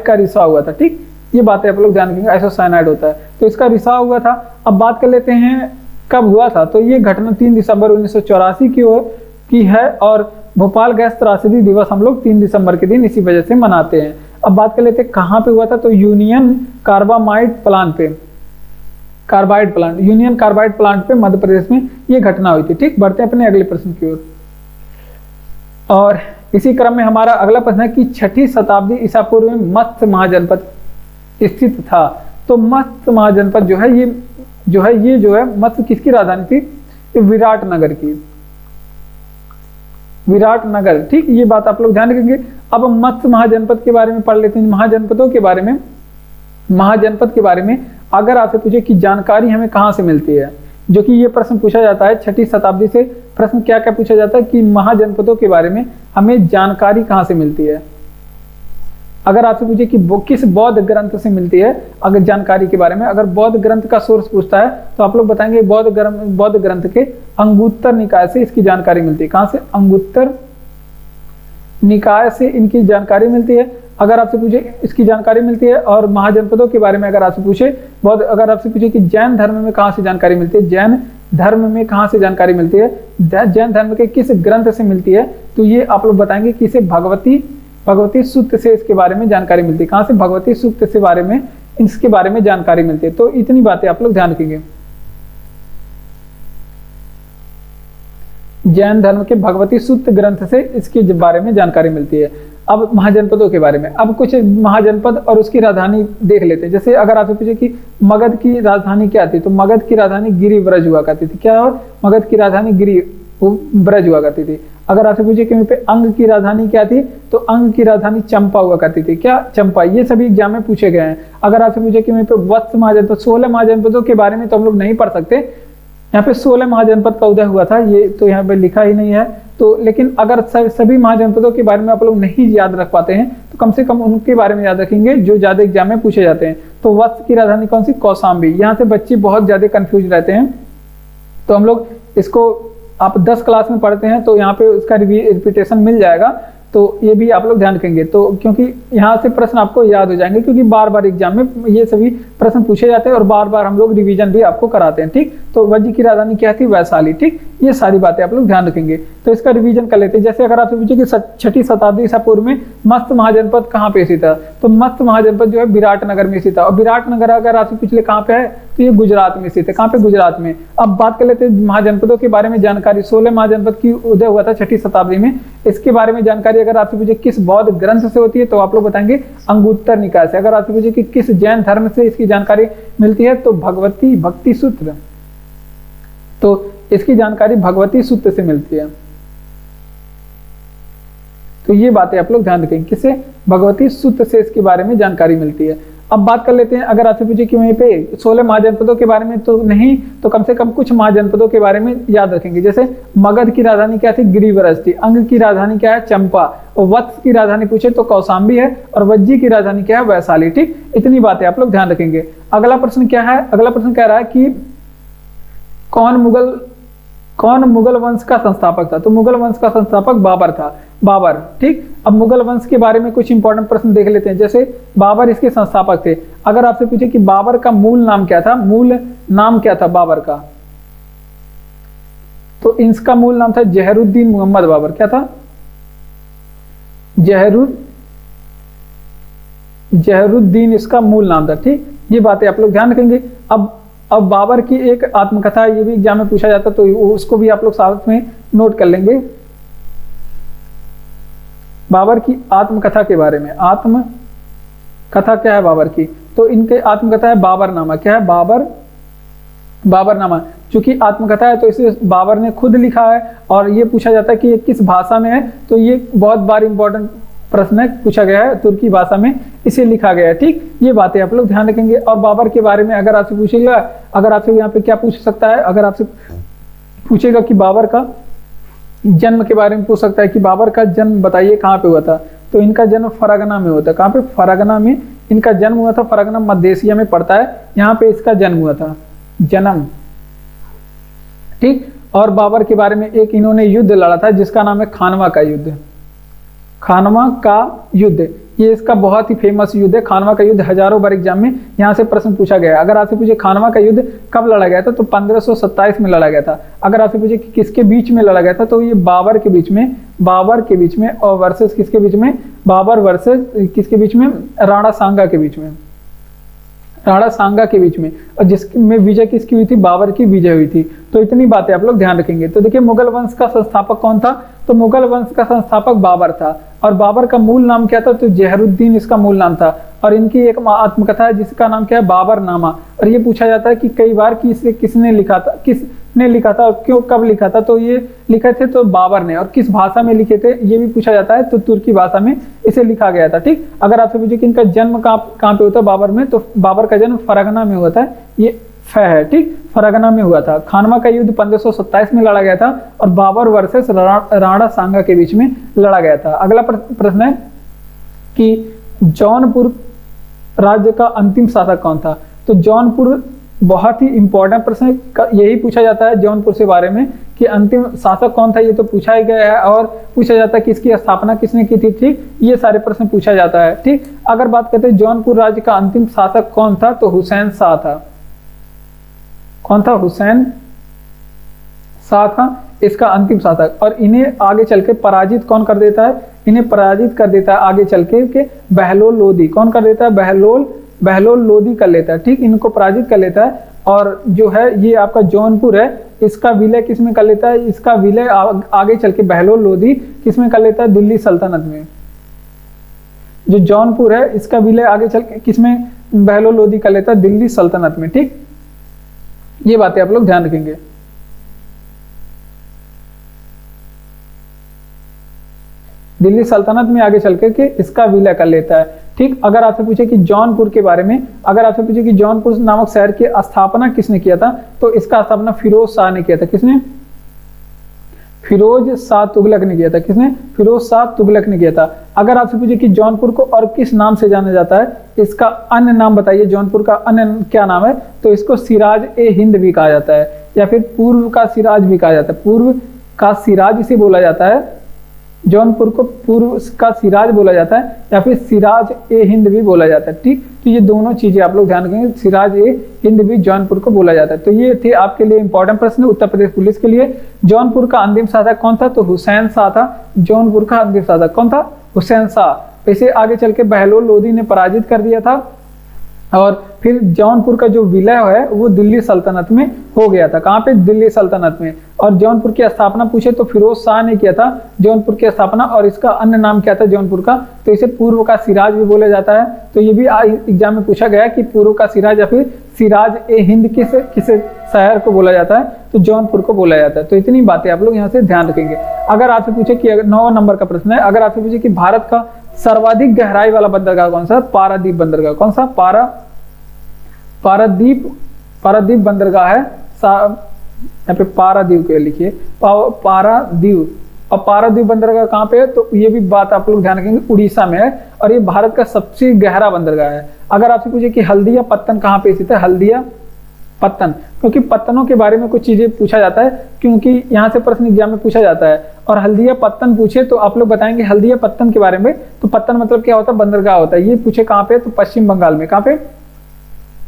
का रिसाव हुआ था। ठीक, ये बातें आप लोग ध्यान रखेंगे, आइसोसाइनाइड होता है तो इसका रिसाव हुआ था। अब बात कर लेते हैं कब हुआ था, तो ये घटना 3 दिसंबर 1984 की है और भोपाल गैस त्रासदी दिवस हम लोग 3 दिसंबर के दिन इसी वजह से मनाते हैं। अब बात कर लेते हैं कहाँ पे हुआ था, तो यूनियन कार्बाइड प्लांट पे, यूनियन कार्बाइड प्लांट पे मध्य प्रदेश में ये घटना हुई थी। ठीक, बढ़ते हैं अपने अगले प्रश्न की ओर। और इसी क्रम में हमारा अगला प्रश्न है कि 6ठी शताब्दी ईसा पूर्व में मत्स्य महाजनपद स्थित था। तो मत्स्य महाजनपद जो है ये मत्स्य किसकी राजधानी थी, तो विराटनगर की, विराटनगर। ठीक, ये बात आप लोग ध्यान रखेंगे। अब मत्स्य महाजनपद के बारे में पढ़ लेते हैं। महाजनपद के बारे में अगर आपसे पूछे कि जानकारी हमें कहाँ से मिलती है, जो कि ये प्रश्न पूछा जाता है 6ठी शताब्दी से प्रश्न क्या क्या पूछा जाता है कि महाजनपदों के बारे में हमें जानकारी कहाँ से मिलती है। अगर आपसे पूछे कि किस बौद्ध ग्रंथ से मिलती है अगर जानकारी के बारे में, अगर बौद्ध ग्रंथ का सोर्स पूछता है तो आप लोग बताएंगे बौद्ध ग्रंथ के अंगुत्तर निकाय से इसकी जानकारी मिलती है। कहाँ से, अंगुत्तर निकाय से इनकी जानकारी मिलती है। अगर आपसे पूछे इसकी जानकारी मिलती है। और महाजनपदों के बारे में अगर आपसे पूछे कि जैन धर्म में कहाँ से जानकारी मिलती है, जैन धर्म में कहाँ से जानकारी मिलती है, जैन धर्म के किस ग्रंथ से मिलती है, तो ये आप लोग बताएंगे कि इसे भगवती सूक्त से इसके बारे में जानकारी मिलती है। कहाँ से, भगवती सूक्त से बारे में इसके बारे में जानकारी मिलती है। तो इतनी बातें आप लोग ध्यान रखेंगे। जैन धर्म के भगवती सूक्त ग्रंथ से इसके बारे में जानकारी मिलती है। अब महाजनपदों के बारे में, अब कुछ महाजनपद और उसकी राजधानी देख लेते हैं। जैसे अगर आपसे पूछे कि मगध की राजधानी क्या थी, तो मगध की राजधानी गिरिव्रज हुआ करती थी। क्या, और मगध की राजधानी गिरिव्रज हुआ करती थी। अगर आपसे पूछे कि पे अंग की राजधानी क्या थी, तो अंग की राजधानी चंपा हुआ करती थी। क्या, चंपा। ये सभी एग्जाम में पूछे गए हैं। अगर आपसे पूछे कि पे वत्स महाजनपद, 16 महाजनपदों के बारे में तो हम लोग नहीं पढ़ सकते, यहाँ पे 16 महाजनपद का उदय हुआ था, ये तो यहाँ पे लिखा ही नहीं है। तो लेकिन अगर सभी महाजनपदों के बारे में आप लोग नहीं याद रख पाते हैं तो कम से कम उनके बारे में याद रखेंगे जो ज्यादा एग्जाम में पूछे जाते हैं। तो वत्स की राजधानी कौन सी, कौशाम्बी। यहाँ से बच्चे बहुत ज्यादा कंफ्यूज रहते हैं, तो हम लोग इसको आप 10 क्लास में पढ़ते हैं तो यहाँ पे उसका रिपीटेशन मिल जाएगा, तो ये भी आप लोग ध्यान रखेंगे। तो क्योंकि यहाँ से प्रश्न आपको याद हो जाएंगे, क्योंकि बार बार एग्जाम में ये सभी प्रश्न पूछे जाते हैं और बार बार हम लोग रिवीजन भी आपको कराते हैं। ठीक, तो वज्र की राजधानी क्या थी, वैशाली। ठीक, ये सारी बातें आप लोग ध्यान रखेंगे। तो इसका रिवीजन कर लेते हैं। जैसे अगर आपसे पूछे कि 6ठी शताब्दी ईसा पूर्व में मत्स्य महाजनपद कहाँ पे स्थित है, तो मत्स्य महाजनपद जो है विराटनगर में स्थित है। और विराटनगर अगर आपसे पूछ ले कहाँ पे है, तो ये गुजरात में स्थित है। कहाँ पे, गुजरात में। अब बात कर लेते हैं महाजनपदों के बारे में जानकारी। 16 महाजनपद की उदय हुआ था 6ठी शताब्दी में। इसके बारे में जानकारी अगर आपसे पूछे किस बौद्ध ग्रंथ से होती है, तो आप लोग बताएंगे अंगुत्तर निकाय से। अगर आपसे पूछे कि किस जैन धर्म से इसकी जानकारी मिलती है, तो भक्ति सूत्र, तो इसकी जानकारी भगवती सूत्र से मिलती है। तो ये बातें आप लोग ध्यान रखेंगे, किससे, भगवती सूत्र से इसके बारे में जानकारी मिलती है। अब बात कर लेते हैं, अगर आपसे पूछे कि वहीं पे 16 महाजनपदों के बारे में तो नहीं, तो कम से कम कुछ महाजनपदों के बारे में याद रखेंगे। जैसे मगध की राजधानी क्या थी, गिरिव्रज थी। अंग की राजधानी क्या है, चंपा। और वत्स की राजधानी पूछे तो कौशाम्बी है। और वज्जी की राजधानी क्या है, वैशाली। ठीक, इतनी बातें आप लोग ध्यान रखेंगे। अगला प्रश्न क्या है, अगला प्रश्न कह रहा है कि कौन मुगल वंश का संस्थापक था, तो मुगल वंश का संस्थापक बाबर था, बाबर। ठीक, अब मुगल वंश के बारे में कुछ इंपॉर्टेंट प्रश्न देख लेते हैं। जैसे बाबर इसके संस्थापक थे। अगर आपसे पूछे कि बाबर का मूल नाम क्या था, मूल नाम क्या था बाबर का, तो इसका मूल नाम था जहरुद्दीन मोहम्मद बाबर। क्या था, जहरुद्दीन इसका मूल नाम था। ठीक, ये बातें आप लोग ध्यान रखेंगे। अब बाबर की एक आत्मकथा, ये भी एग्जाम में पूछा जाता, तो उसको भी आप लोग साथ में नोट कर लेंगे। बाबर की आत्मकथा के बारे में, आत्मकथा क्या है बाबर की, तो इनके आत्मकथा है बाबरनामा। क्या है, बाबरनामा। चूंकि आत्मकथा है तो इसे बाबर ने खुद लिखा है, और ये पूछा जाता है कि ये किस भाषा में है, तो ये बहुत बार इंपॉर्टेंट प्रश्न है, पूछा गया है, तुर्की भाषा में इसे लिखा गया है। ठीक, ये बातें आप लोग ध्यान रखेंगे। और बाबर के बारे में अगर आपसे पूछेगा, अगर आपसे यहाँ पे क्या पूछ सकता है, अगर आपसे पूछेगा कि बाबर का जन्म के बारे में पूछ सकता है कि बाबर का जन्म बताइए कहाँ पे हुआ था, तो इनका जन्म फरगना में होता है। कहाँ पे, फरगना में इनका जन्म हुआ था। फरगना मध्य एशिया में पड़ता है, यहाँ पे इसका जन्म हुआ था, जन्म। ठीक, और बाबर के बारे में एक इन्होंने युद्ध लड़ा था जिसका नाम है खानवा का युद्ध। खानवा का युद्ध, ये इसका बहुत ही फेमस युद्ध है। खानवा का युद्ध हजारों बार एग्जाम में यहाँ से प्रश्न पूछा गया है। अगर आपसे पूछे खानवा का युद्ध कब लड़ा गया था तो 1527 में लड़ा गया था। अगर आपसे पूछे कि किसके बीच में लड़ा गया था तो ये बाबर के बीच में और वर्सेस किसके बीच में, बाबर वर्सेस किसके बीच में, राणा सांगा के बीच में, राणा सांगा के बीच में, और जिसमें विजय किसकी हुई थी, बाबर की विजय हुई थी। तो इतनी बातें आप लोग ध्यान रखेंगे। तो देखिए मुगल वंश का संस्थापक कौन था, तो मुगल वंश का संस्थापक बाबर था। और बाबर का मूल नाम क्या था, तो जहरुद्दीन इसका मूल नाम था। और इनकी एक आत्मकथा है जिसका नाम क्या है, बाबरनामा। और ये पूछा जाता है कि कई बार कि इसे किसने लिखा था और क्यों, कब लिखा था, तो ये लिखे थे तो बाबर ने। और किस भाषा में लिखे थे ये भी पूछा जाता है, तो तुर्की भाषा में इसे लिखा गया था। ठीक, अगर आपसे पूछे कि इनका जन्म कहाँ पे होता है बाबर में, तो बाबर का जन्म फरगना में हुआ था। ये है, ठीक, फरगना में हुआ था। खानवा का युद्ध 1527 में लड़ा गया था और बाबर वर्सेस राणा सांगा के बीच में लड़ा गया था। अगला प्रश्न है कि जौनपुर राज्य का अंतिम शासक कौन था। तो जौनपुर बहुत ही इंपॉर्टेंट प्रश्न है, यही पूछा जाता है जौनपुर से बारे में कि अंतिम शासक कौन था, ये तो पूछा ही गया है। और पूछा जाता है कि इसकी स्थापना किसने की थी। ठीक, ये सारे प्रश्न पूछा जाता है। ठीक, अगर बात करते हैं जौनपुर राज्य का अंतिम शासक कौन था, तो हुसैन शाह था। कौन था, हुसैन शाह था इसका अंतिम शासक। और इन्हें आगे चल के पराजित कौन कर देता है, इन्हें पराजित कर देता है आगे चल के बहलोल लोदी। कौन कर देता है, बहलोल लोदी कर लेता है। ठीक, इनको पराजित कर लेता है। और जो है ये आपका जौनपुर है, इसका विलय किसमें कर लेता है, इसका विलय आगे चल के बहलोल लोदी किसमें कर लेता है, दिल्ली सल्तनत में। जो जौनपुर है इसका विलय आगे चल के किसमें, बहलोल लोदी कर लेता है, दिल्ली सल्तनत में। ठीक, ये बातें आप लोग ध्यान रखेंगे। दिल्ली सल्तनत में आगे चल के इसका विलय कर लेता है। ठीक, अगर आपसे पूछे कि जौनपुर के बारे में, अगर आपसे पूछे कि जौनपुर नामक शहर की स्थापना किसने किया था, तो इसका स्थापना फिरोज शाह ने किया था। किसने, फिरोज शाह तुगलक ने किया था। किसने, फिरोज शाह तुगलक ने किया था। अगर आपसे पूछे कि जौनपुर को और किस नाम से जाना जाता है, इसका अन्य नाम बताइए, जौनपुर का अन्य क्या नाम है, तो इसको सिराज ए हिंद भी कहा जाता है, या फिर पूर्व का सिराज भी कहा जाता है। पूर्व का सिराज इसे बोला जाता है, जौनपुर को पूर्व का सिराज बोला जाता है, या फिर सिराज ए हिंद भी बोला जाता है। ठीक, तो ये दोनों चीजें आप लोग ध्यान रखेंगे, सिराज ए हिंद भी जौनपुर को बोला जाता है। तो ये थे आपके लिए इंपॉर्टेंट प्रश्न उत्तर प्रदेश पुलिस के लिए। जौनपुर का अंतिम शासक कौन था, तो हुसैन शाह था। जौनपुर का अंतिम शासक कौन था, हुसैन शाह। इसे आगे चल के बहलोल लोदी ने पराजित कर दिया था। और फिर जौनपुर का जो विलय है वो दिल्ली सल्तनत में हो गया था। कहाँ पे, दिल्ली सल्तनत में। और जौनपुर की स्थापना पूछे तो फिरोज शाह ने किया था जौनपुर की स्थापना। और इसका अन्य नाम क्या था जौनपुर का, तो इसे पूर्व का सिराज भी बोला जाता है। तो ये भी एग्जाम में पूछा गया कि पूर्व का सिराज या फिर सिराज ए हिंद किस शहर को बोला जाता है, तो जौनपुर को बोला जाता है। तो इतनी बातें आप लोग यहाँ से ध्यान रखेंगे। अगर आपसे पूछे कि 9 नंबर का प्रश्न है, अगर आपसे पूछे कि भारत का सर्वाधिक गहराई वाला बंदरगाह कौन सा, पारादीप बंदरगाह। कौन सा, पारादीप बंदरगाह है। यहाँ पे पारादीप के लिखिए, पारादीप। और पारादीप बंदरगाह कहाँ पे है, तो ये भी बात आप लोग ध्यान रखेंगे, उड़ीसा में है। और ये भारत का सबसे गहरा बंदरगाह है। अगर आपसे पूछे कि हल्दिया पत्तन कहाँ पे स्थित है, हल्दिया पत्तन, क्योंकि पत्तनों के बारे में कुछ चीजें पूछा जाता है, क्योंकि यहाँ से प्रश्न एग्जाम में पूछा जाता है। और हल्दिया पत्तन पूछे तो आप लोग बताएंगे हल्दिया पत्तन के बारे में, तो पत्तन मतलब क्या होता है, बंदरगाह होता है। ये पूछे कहाँ पे, तो पश्चिम बंगाल में। कहाँ पे,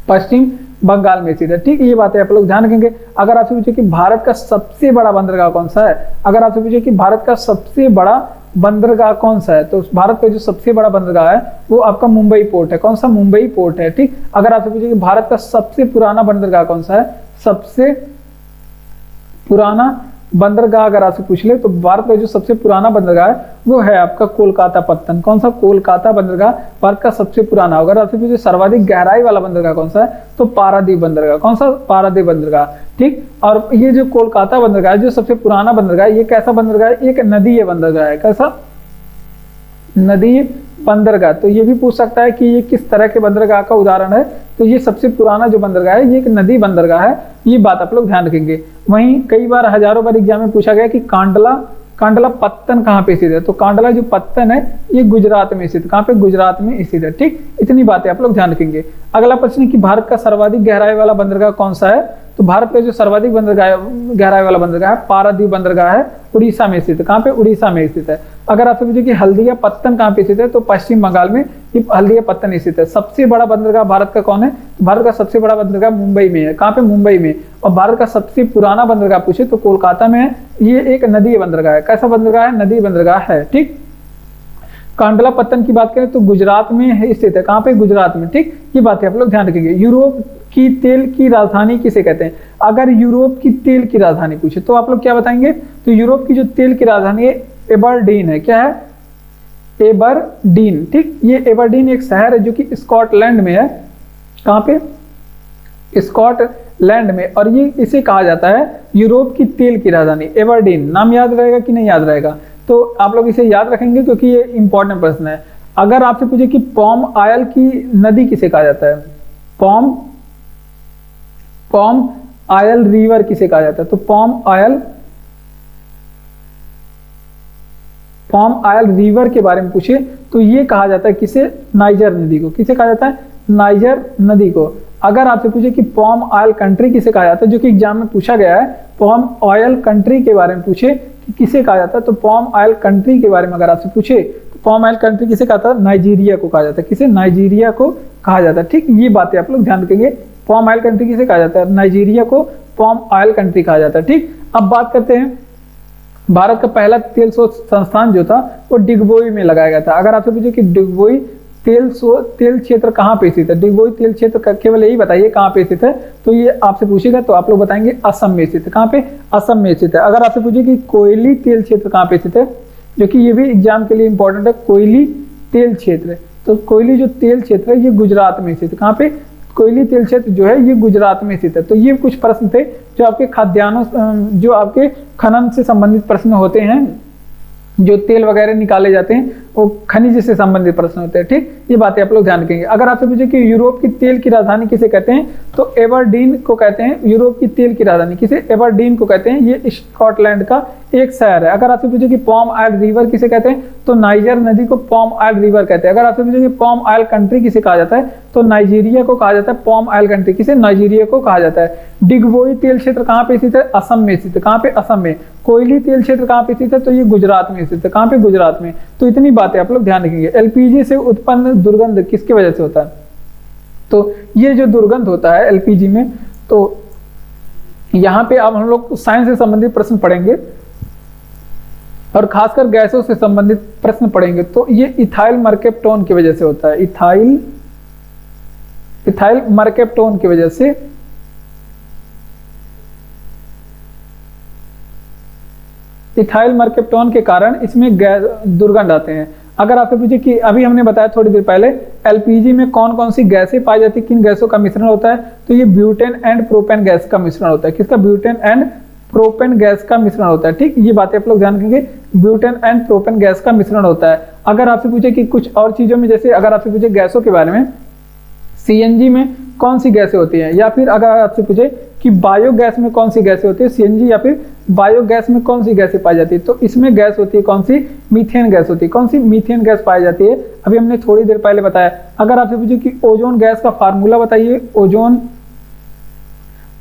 पश्चिम बंगाल में स्थित है। ठीक, ये बातें आप लोग ध्यान रखेंगे। अगर आपसे पूछे कि भारत का सबसे बड़ा बंदरगाह कौन सा है, अगर आपसे पूछे कि भारत का सबसे बड़ा बंदरगाह कौन सा है, तो भारत का जो सबसे बड़ा बंदरगाह है वो आपका मुंबई पोर्ट है। कौन सा, मुंबई पोर्ट है। ठीक, अगर आपसे पूछे कि भारत का सबसे पुराना बंदरगाह कौन सा है, सबसे पुराना बंदरगाह अगर आपसे पूछ ले तो भारत का जो सबसे पुराना बंदरगाह है वो है आपका कोलकाता पत्तन। कौन सा, कोलकाता बंदरगाह भारत का सबसे पुराना। अगर आपसे पूछे सर्वाधिक गहराई वाला बंदरगाह कौन सा है, तो पारादीप बंदरगाह। कौन सा, पारादीप बंदरगाह। ठीक, और ये जो कोलकाता बंदरगाह है जो सबसे पुराना बंदरगाह है, ये कैसा बंदरगाह है, एक नदी बंदरगाह है। कैसा, नदी बंदरगाह। तो ये भी पूछ सकता है कि ये किस तरह के बंदरगाह का उदाहरण है, तो ये सबसे पुराना जो बंदरगाह है ये एक नदी बंदरगाह है। ये बात आप लोग ध्यान रखेंगे। वहीं कई बार हजारों बार एग्जाम में पूछा गया कि कांडला पत्तन कहाँ पे स्थित है, तो कांडला जो पत्तन है ये गुजरात में स्थित। कहाँ पे, गुजरात में स्थित है। ठीक, इतनी बातें आप लोग ध्यान रखेंगे। अगला प्रश्न कि भारत का सर्वाधिक गहराई वाला बंदरगाह कौन सा है, तो भारत का जो सर्वाधिक बंदरगाह गहराई वाला बंदरगाह है पारादीप बंदरगाह है, उड़ीसा में स्थित है। कहाँ पे? उड़ीसा में स्थित है। अगर आपसे पूछे कि हल्दिया पत्तन कहाँ पे स्थित है, तो पश्चिम बंगाल में ये हल्दिया पत्तन स्थित है। सबसे बड़ा बंदरगाह भारत का कौन है? तो भारत का सबसे बड़ा बंदरगाह मुंबई में है। कहाँ पे? मुंबई में। और भारत का सबसे पुराना बंदरगाह पूछे तो कोलकाता में है। ये एक नदी बंदरगाह है। कैसा बंदरगाह है? नदी बंदरगाह है। ठीक। कांडला पत्तन की बात करें तो गुजरात में स्थित है। कहाँ पे? गुजरात में। ठीक, ये बातें आप लोग ध्यान रखेंगे। यूरोप की तेल की राजधानी किसे कहते हैं? अगर यूरोप की तेल की राजधानी पूछे तो आप लोग क्या बताएंगे? तो यूरोप की जो तेल की राजधानी है एबरडीन है। क्या है? एबरडीन। ठीक, ये एबरडीन एक शहर है जो कि स्कॉटलैंड में है। कहाँ पे? स्कॉटलैंड में। और ये इसे कहा जाता है यूरोप की तेल की राजधानी एबरडीन। नाम याद रहेगा कि नहीं याद रहेगा? तो आप लोग इसे याद रखेंगे क्योंकि ये इंपॉर्टेंट प्रश्न है। अगर आपसे पूछे कि पॉम आयल की नदी किसे कहा जाता है? पॉम आयल रिवर किसे कहा जाता है? तो पॉम आयल रिवर के बारे में पूछे तो ये कहा जाता है किसे? नाइजर नदी को। किसे कहा जाता है? नाइजर नदी को। अगर आपसे पूछे कि पॉम ऑयल कंट्री किसे कहा जाता है, जो कि एग्जाम में पूछा गया है, पॉम ऑयल कंट्री के बारे में पूछे कि किसे कहा जाता है, तो पॉम ऑयल कंट्री के बारे में अगर आपसे पूछे तो पॉम ऑयल कंट्री किसे कहा जाता है? नाइजीरिया को कहा जाता है। किसे? नाइजीरिया को कहा जाता है। ठीक, ये बातें आप लोग ध्यान रखेंगे। पॉम ऑयल कंट्री किसे कहा जाता है? नाइजीरिया को पॉम ऑयल कंट्री कहा जाता है। ठीक, अब बात करते हैं भारत का पहला तेल शोध संस्थान जो था वो डिगबोई में लगाया गया था। अगर आपसे पूछे कि डिगबोई तेल क्षेत्र कहाँ पे स्थित है, डिगबोई तेल क्षेत्र केवल यही बताइए कहाँ पे स्थित है, तो ये आपसे पूछेगा तो आप लोग बताएंगे असम में स्थित है। कहाँ पे? असम में स्थित है। अगर आपसे पूछे कि कोयली तेल क्षेत्र कहाँ पे स्थित है, जो कि ये भी एग्जाम के लिए इंपॉर्टेंट है, कोयली तेल क्षेत्र, तो कोयली जो तेल क्षेत्र है ये गुजरात में स्थित है। कहाँ पे? कोयली तेल क्षेत्र जो है ये गुजरात में स्थित है। तो ये कुछ प्रश्न थे जो आपके खाद्यान्नों जो आपके खनन से संबंधित प्रश्न होते हैं, जो तेल वगैरह निकाले जाते हैं वो खनिज से संबंधित प्रश्न होते हैं। ठीक, ये बातें आप लोग ध्यान रखेंगे। अगर आपसे पूछे कि यूरोप की तेल की राजधानी किसे कहते हैं, तो एबरडीन को कहते हैं यूरोप की तेल की राजधानी। किसे? एबरडीन को कहते हैं। ये स्कॉटलैंड का एक शहर है। अगर आपसे पूछे कि पॉम ऑयल रिवर किसे कहते हैं, तो नाइजर नदी को पॉम ऑयल रिवर कहते हैं। अगर आपसे पूछे कि पॉम ऑयल कंट्री किसे कहा जाता है, तो नाइजीरिया को कहा जाता है पॉम ऑयल कंट्री। किसे? नाइजीरिया को कहा जाता है। डिगबोई तेल क्षेत्र कहाँ पे स्थित है? असम में स्थित है। कहाँ पे? असम में। कोयली तेल क्षेत्र कहाँ पे स्थित है, तो ये गुजरात में स्थित है। कहाँ पे? गुजरात में। तो इतनी बातें आप लोग ध्यान रखेंगे। एलपीजी से उत्पन्न दुर्गंध किसकी वजह से होता है, तो ये जो दुर्गंध होता है एलपीजी में, तो यहाँ पे अब हम लोग साइंस से संबंधित प्रश्न पढ़ेंगे और खासकर गैसों से संबंधित प्रश्न पढ़ेंगे। तो ये इथाइल मर्केप्टोन की वजह से होता है। इथाइल मर्केप्टोन की वजह से इथाइल मर्केप्टोन के कारण इसमें गैस दुर्गंध आते हैं। अगर आपसे पूछे कि अभी हमने बताया थोड़ी देर पहले एलपीजी में कौन कौन सी गैसें पाई जाती है, किन गैसों का मिश्रण होता है, तो ये ब्यूटेन एंड प्रोपेन गैस का मिश्रण होता है। किसका? ब्यूटेन एंड प्रोपेन गैस का मिश्रण होता है। ठीक, ये बातें आप लोग ध्यान रखेंगे। ब्यूटेन एंड प्रोपेन गैस का मिश्रण होता है। अगर आपसे पूछे कि कुछ और चीजों में, जैसे अगर आपसे पूछे गैसों के बारे में, सीएनजी में कौन सी गैसें होती हैं, या फिर अगर आपसे पूछे कि बायोगैस में कौन सी गैसें होती है, सीएनजी या फिर बायोगैस में कौन सी गैसें पाई जाती है, तो इसमें गैस होती है कौन सी? मीथेन गैस होती है। कौन सी? मीथेन गैस पाई जाती है। अभी हमने थोड़ी देर पहले बताया। अगर आपसे पूछे कि ओजोन गैस का फार्मूला बताइए,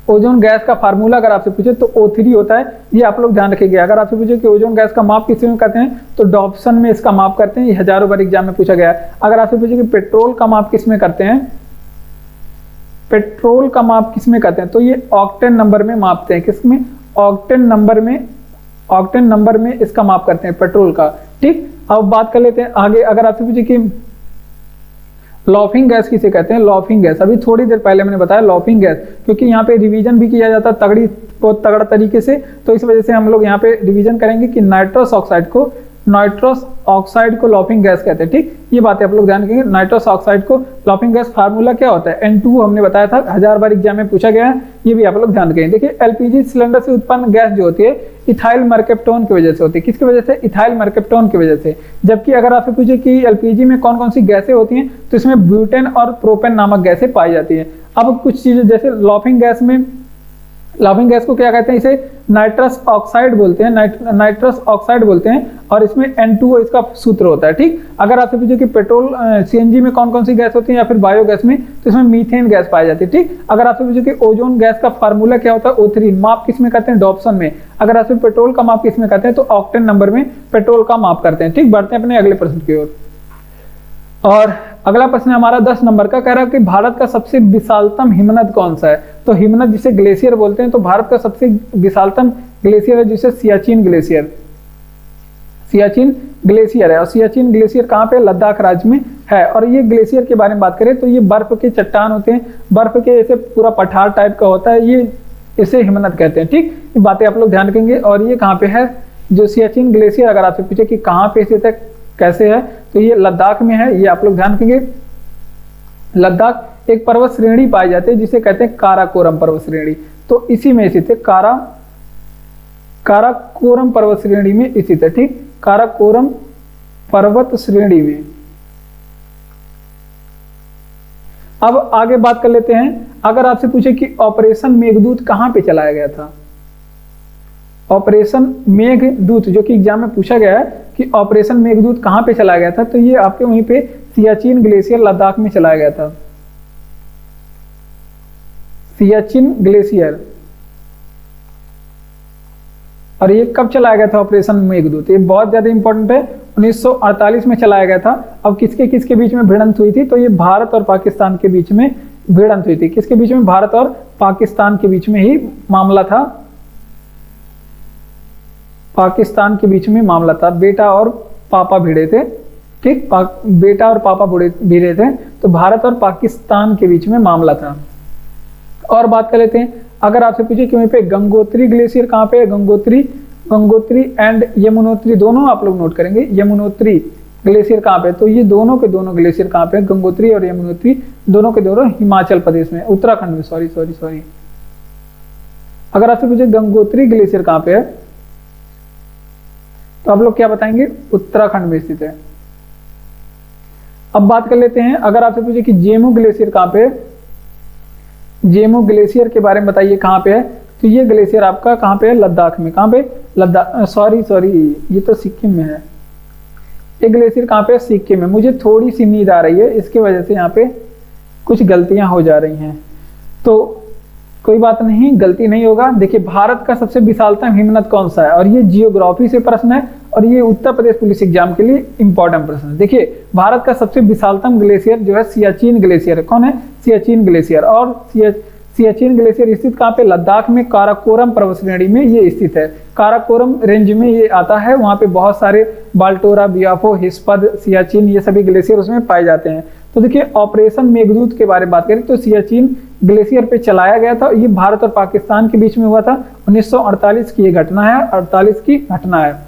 ओजोन गैस का फार्मूला अगर आपसे पूछे तो O3 होता है। ये आप लोग ध्यान रखेंगे। अगर आपसे पूछे कि ओजोन गैस का माप किस में करते हैं, तो डॉप्सन में इसका माप करते हैं। ये हजारों बार एग्जाम में पूछा गया है। अगर आपसे पूछे कि पेट्रोल का माप किस में करते हैं, पेट्रोल का माप किस में करते हैं, तो ये ऑक्टेन नंबर में मापते हैं। किसमें? ऑक्टेन नंबर में इसका माप करते हैं पेट्रोल का। ठीक, अब बात कर लेते हैं आगे। अगर आपसे पूछे कि लॉफिंग गैस किसे कहते हैं, लॉफिंग गैस, अभी थोड़ी देर पहले मैंने बताया लॉफिंग गैस, क्योंकि यहाँ पे रिवीजन भी किया जाता है बहुत तगड़ा तरीके से, तो इस वजह से हम लोग यहाँ पे रिवीजन करेंगे कि नाइट्रस ऑक्साइड को लॉफिंग गैस कहते हैं। ठीक, ये बातें आप लोग ध्यान रखेंगे। नाइट्रस ऑक्साइड को लॉफिंग गैस फार्मूला क्या होता है, N2 हमने बताया था, 1000 बार एग्जाम में पूछा गया है, ये भी आप लोग ध्यान रखेंगे। देखिए एलपीजी सिलेंडर से उत्पन्न गैस जो होती है इथाइल मर्केप्टोन की वजह से होती है। किसकी वजह से? इथाइल मर्केप्टोन की वजह से। जबकि अगर आपसे पूछे कि एलपीजी में कौन कौन सी गैसें होती हैं, तो इसमें ब्यूटेन और प्रोपेन नामक गैसें पाई जाती है। अब कुछ चीजें, जैसे लॉफिंग गैस में लाफिंग गैस को क्या कहते हैं, इसे नाइट्रस ऑक्साइड बोलते हैं, नाइट्रस ऑक्साइड बोलते हैं, और इसमें N2O इसका सूत्र होता है। ठीक, अगर आपसे पूछे कि पेट्रोल CNG में कौन कौन सी गैस होती है या फिर बायोगैस में, तो इसमें मीथेन गैस पाई जाती है। ठीक, अगर आपसे पूछे कि ओजोन गैस का फार्मूला क्या होता है, O3, माप किस में करते हैं, डॉप्सन में। अगर आपसे पेट्रोल का माप किस में करते हैं, तो ऑक्टेन नंबर में पेट्रोल का माप करते हैं। ठीक, बढ़ते हैं अपने अगले प्रश्न की ओर। और अगला प्रश्न हमारा 10 नंबर का, कह रहा है कि भारत का सबसे विशालतम हिमनद कौन सा है। तो हिमनद जिसे ग्लेशियर बोलते हैं, तो भारत का सबसे विशालतम ग्लेशियर है जिसे सियाचिन ग्लेशियर, सियाचिन ग्लेशियर है। और सियाचिन ग्लेशियर कहाँ पे, लद्दाख राज्य में है। और ये ग्लेशियर के बारे में बात करें तो ये बर्फ के चट्टान होते हैं, बर्फ के ऐसे पूरा पठार टाइप का होता है, ये इसे हिमनद कहते हैं। ठीक, ये बातें आप लोग ध्यान रखेंगे। और ये कहाँ पे है, जो सियाचिन ग्लेशियर, अगर आपसे पूछे कि कहाँ पे स्थित है, कैसे है, तो ये लद्दाख में है, ये आप लोग ध्यान रखेंगे। लद्दाख एक पर्वत श्रेणी पाई जाती है जिसे कहते हैं काराकोरम पर्वत श्रेणी, तो इसी में स्थित है, काराकोरम पर्वत श्रेणी में स्थित है। ठीक, काराकोरम पर्वत श्रेणी में। अब आगे बात कर लेते हैं, अगर आपसे पूछे कि ऑपरेशन मेघदूत कहां पे चलाया गया था, ऑपरेशन मेघदूत जो कि एग्जाम में पूछा गया है कि ऑपरेशन मेघदूत कहां पे चलाया गया था, तो ये आपके वहीं पे सियाचिन ग्लेशियर लद्दाख में चलाया गया था, सियाचिन ग्लेशियर। और ये कब चलाया गया था ऑपरेशन मेघदूत, ये बहुत ज्यादा इंपॉर्टेंट है, 1948 में चलाया गया था। अब किसके किसके बीच में भिड़ंत हुई थी, तो ये भारत और पाकिस्तान के बीच में भिड़ंत हुई थी। किसके बीच में, भारत और पाकिस्तान के बीच में ही मामला था, पाकिस्तान के बीच में मामला था। बेटा और पापा भिड़े थे। ठीक, बेटा और पापा भिड़े थे, तो भारत और पाकिस्तान के बीच में मामला था। और बात कर लेते हैं, अगर आपसे पूछे कि वहीं पे गंगोत्री ग्लेशियर कहाँ पे है, गंगोत्री एंड यमुनोत्री दोनों आप लोग नोट करेंगे, यमुनोत्री ग्लेशियर कहाँ पे, तो ये दोनों के दोनों ग्लेशियर कहाँ पे, गंगोत्री और यमुनोत्री दोनों के दोनों हिमाचल प्रदेश में, उत्तराखंड में, सॉरी। अगर आपसे पूछे गंगोत्री ग्लेशियर कहाँ पे है, तो आप लोग क्या बताएंगे, उत्तराखंड में स्थित है। अब बात कर लेते हैं, अगर आपसे पूछे कि जेमू ग्लेशियर कहाँ पे है, जेमू ग्लेशियर के बारे में बताइए कहाँ पे है, तो ये ग्लेशियर आपका कहाँ पे है, लद्दाख में। कहाँ पे, लद्दाख, सॉरी ये तो सिक्किम में है। ये ग्लेशियर कहाँ पे है, सिक्किम में। मुझे थोड़ी सी नींद आ रही है, इसकी वजह से यहाँ पे कुछ गलतियां हो जा रही हैं, तो कोई बात नहीं, गलती नहीं होगा। देखिए, भारत का सबसे विशालतम हिमनद कौन सा है, और ये जियोग्राफी से प्रश्न है, और ये उत्तर प्रदेश पुलिस एग्जाम के लिए इंपॉर्टेंट प्रश्न है। देखिए, भारत का सबसे विशालतम ग्लेशियर जो है सियाचिन ग्लेशियर है। कौन है, सियाचिन ग्लेशियर। और सियाचिन ग्लेशियर स्थित कहाँ पे, लद्दाख में काराकोरम पर्वत श्रेणी में ये स्थित है। काराकोरम रेंज में ये आता है, वहाँ पे बहुत सारे बाल्टोरा, बियाफो, हिस्पद, सियाचिन, ये सभी ग्लेशियर उसमें पाए जाते हैं। तो देखिए, ऑपरेशन मेघदूत के बारे में बात करें तो सियाचिन ग्लेशियर पे चलाया गया था, ये भारत और पाकिस्तान के बीच में हुआ था। 1948 की ये घटना है, 48 की घटना है।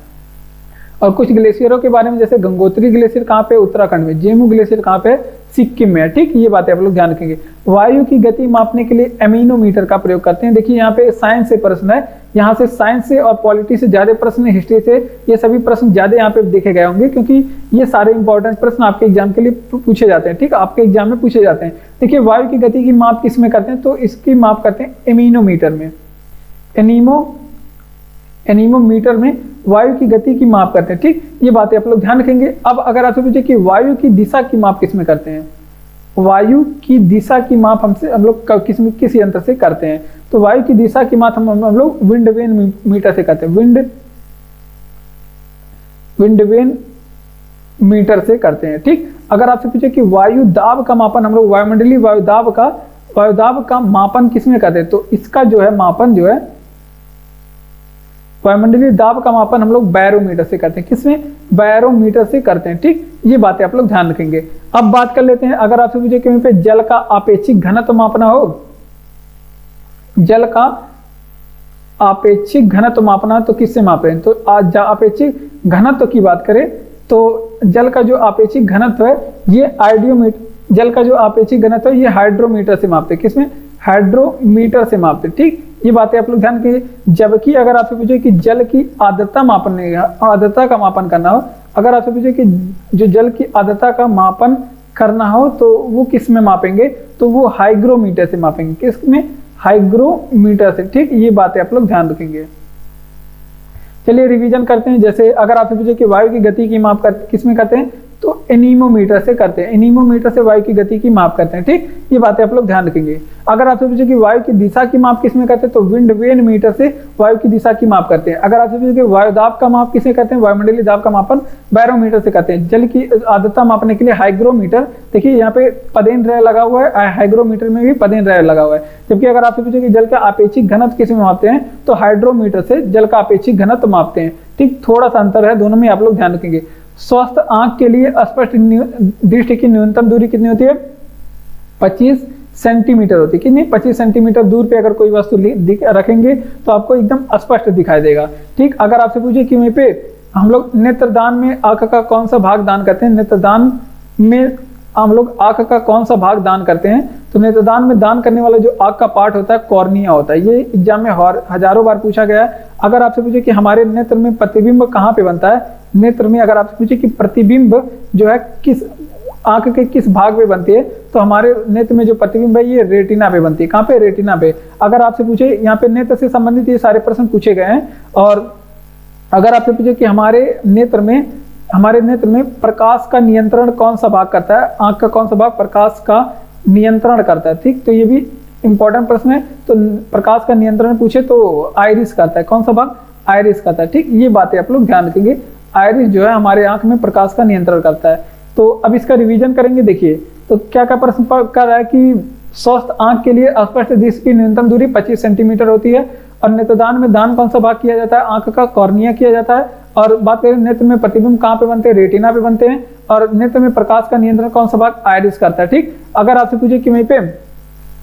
और कुछ ग्लेशियरों के बारे में, जैसे गंगोत्री ग्लेशियर कहाँ पे, उत्तराखंड में। जेमू ग्लेशियर कहाँ पे, सिक्किम में है। ठीक, ये बातें आप लोग ध्यान रखेंगे। वायु की गति मापने के लिए एमिनोमीटर का प्रयोग करते हैं। देखिए, यहाँ पे साइंस से प्रश्न है, यहाँ से साइंस से और पॉलिटी से ज्यादा प्रश्न, हिस्ट्री से ये सभी प्रश्न ज्यादा यहाँ पे देखे गए होंगे, क्योंकि ये सारे इंपॉर्टेंट प्रश्न आपके एग्जाम के लिए पूछे जाते हैं। ठीक, आपके एग्जाम में पूछे जाते हैं। देखिए, वायु की गति की माप किस में करते हैं, तो इसकी माप करते हैं एमिनोमीटर में। एनीमोमीटर में वायु की गति की माप करते हैं। ठीक, ये बातें आप लोग ध्यान रखेंगे। अब अगर आपसे पूछे कि वायु की दिशा की माप किस में करते हैं, वायु की दिशा की माप हम लोग किस यंत्र से करते हैं, तो वायु की दिशा की माप हम लोग विंड वेन मीटर से करते हैं। विंड वेन मीटर से करते हैं। ठीक, अगर आपसे पूछे कि वायु दाब का मापन हम लोग वायुमंडलीय वायु दाब का मापन किस में करते हैं, तो इसका जो है मापन जो है वायुमंडलीय दाब का मापन हम लोग बैरोमीटर से करते हैं। किसमें, बैरोमीटर से करते हैं। ठीक, ये बातें आप लोग ध्यान रखेंगे। अब बात कर लेते हैं, अगर आपसे पूछे कि पे जल का आपेक्षिक घनत्व मापना हो, जल का आपेक्षिक घनत्व मापना तो किससे मापें, तो आपेक्षिक घनत्व की बात करें तो जल का जो आपेक्षिक घनत्व है ये जल का जो आपेक्षिक घनत्व है ये हाइड्रोमीटर से मापते हैं। किसमें, हाइड्रोमीटर से मापते हैं। ठीक, ये बातें आप लोग ध्यान कीजिए। जबकि अगर आपसे पूछे कि जल की आर्द्रता का मापन करना हो, अगर आपसे पूछे कि जो जल की आर्द्रता का मापन करना हो तो वो किस में मापेंगे, तो वो हाइग्रोमीटर से मापेंगे। किसमें, हाइग्रोमीटर से। ठीक, ये बातें आप लोग ध्यान रखेंगे। चलिए रिवीजन करते हैं। जैसे अगर आपसे पूछे कि वायु की गति की माप किस में करते हैं, तो एनीमोमीटर से करते हैं। एनीमोमीटर से वायु की गति की माप करते हैं। ठीक, ये बातें आप लोग ध्यान रखेंगे। अगर आपसे पूछे कि वायु की दिशा की माप किस में करते हैं, तो विंड वेन मीटर से वायु की दिशा की माप करते हैं। अगर आपसे पूछे कि वायु दाब का माप किससे करते हैं, वायुमंडलीय दाब का मापन बैरोमीटर से करते हैं। जल की आर्द्रता मापने के लिए हाइग्रोमीटर, देखिए यहाँ पे पदेन रह लगा हुआ है, हाइग्रोमीटर में भी पदेन रह लगा हुआ है। जबकि अगर आपसे पूछे कि जल का आपेक्षिक घनत्व किस में मापते हैं, तो हाइड्रोमीटर से जल का आपेक्षिक घनत्व मापते हैं। ठीक, थोड़ा सा अंतर है दोनों में, आप लोग ध्यान रखेंगे। स्वस्थ आंख के लिए स्पष्ट दृष्टि की न्यूनतम दूरी कितनी होती है, 25 सेंटीमीटर होती है। कितनी, 25 सेंटीमीटर दूर पे अगर कोई वस्तु रखेंगे तो आपको एकदम स्पष्ट दिखाई देगा। ठीक, अगर आपसे पूछे कि वहीं पे हम लोग नेत्रदान में आंख का कौन सा भाग दान करते हैं, नेत्रदान में हम लोग आंख का कौन सा भाग दान करते हैं, तो नेत्रदान में दान करने वाला जो आंख का पार्ट होता है कॉर्निया होता है। ये एग्जाम में हजारों बार पूछा गया है। अगर आपसे पूछे कि हमारे नेत्र में प्रतिबिंब कहाँ पे बनता है, नेत्र में अगर आपसे पूछे कि प्रतिबिंब जो है किस आंख के किस भाग में बनती है, तो हमारे नेत्र में जो प्रतिबिंब है ये रेटिना पे बनती है। कहाँ पे, रेटिना पे। अगर आपसे पूछे यहाँ पे नेत्र से संबंधित ये सारे प्रश्न पूछे गए हैं। और अगर आपसे पूछे कि हमारे नेत्र में प्रकाश का नियंत्रण कौन सा भाग करता है, आंख का कौन सा भाग प्रकाश का नियंत्रण करता है। ठीक, तो ये भी इंपॉर्टेंट प्रश्न है। तो प्रकाश का नियंत्रण पूछे तो आइरिस करता है। कौन सा भाग, आइरिस करता है। ठीक, ये बातें आप लोग ध्यान रखेंगे। आइरिस जो है हमारे आंख में प्रकाश का नियंत्रण करता है। तो अब इसका रिवीजन करेंगे। देखिए तो क्या क्या प्रश्न कर रहा है कि स्वस्थ आंख के लिए स्पष्ट दृष्टि की न्यूनतम दूरी 25 सेंटीमीटर होती है। और नेत्रदान में दान कौन सा भाग किया जाता है, आंख का कॉर्निया किया जाता है। और बात करें नेत्र में प्रतिबिंब कहाँ पे बनते हैं, रेटिना पे बनते हैं। और नेत्र में प्रकाश का नियंत्रण कौन सा भाग, आइरिस करता है। ठीक, अगर आपसे पूछे कि वहीं पे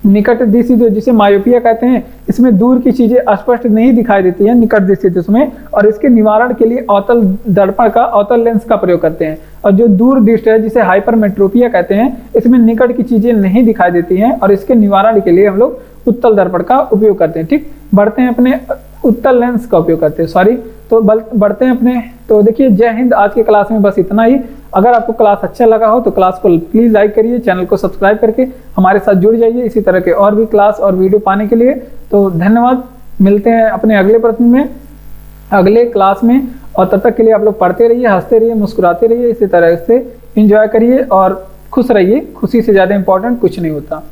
निकट दृष्टि जो जिसे मायोपिया कहते हैं, इसमें दूर की चीजें स्पष्ट नहीं दिखाई देती हैं निकट दृष्टि उसमें, और इसके निवारण के लिए अवतल दर्पण का, अवतल लेंस का प्रयोग करते हैं। और जो दूर दृष्टि है जिसे हाइपरमेट्रोपिया कहते हैं, इसमें निकट की चीजें नहीं दिखाई देती हैं और इसके निवारण के लिए हम लोग उत्तल दर्पण का उपयोग करते हैं। ठीक, बढ़ते हैं अपने उत्तल लेंस का उपयोग करते हैं, सॉरी। तो बढ़ते हैं अपने। तो देखिए जय हिंद, आज की क्लास में बस इतना ही। अगर आपको क्लास अच्छा लगा हो तो क्लास को प्लीज लाइक करिए, चैनल को सब्सक्राइब करके हमारे साथ जुड़ जाइए इसी तरह के और भी क्लास और वीडियो पाने के लिए। तो धन्यवाद, मिलते हैं अपने अगले प्रश्न में, अगले क्लास में। और तब तक के लिए आप लोग पढ़ते रहिए, हंसते रहिए, मुस्कुराते रहिए, इसी तरह से एंजॉय करिए और खुश रहिए। खुशी से ज़्यादा इंपॉर्टेंट कुछ नहीं होता।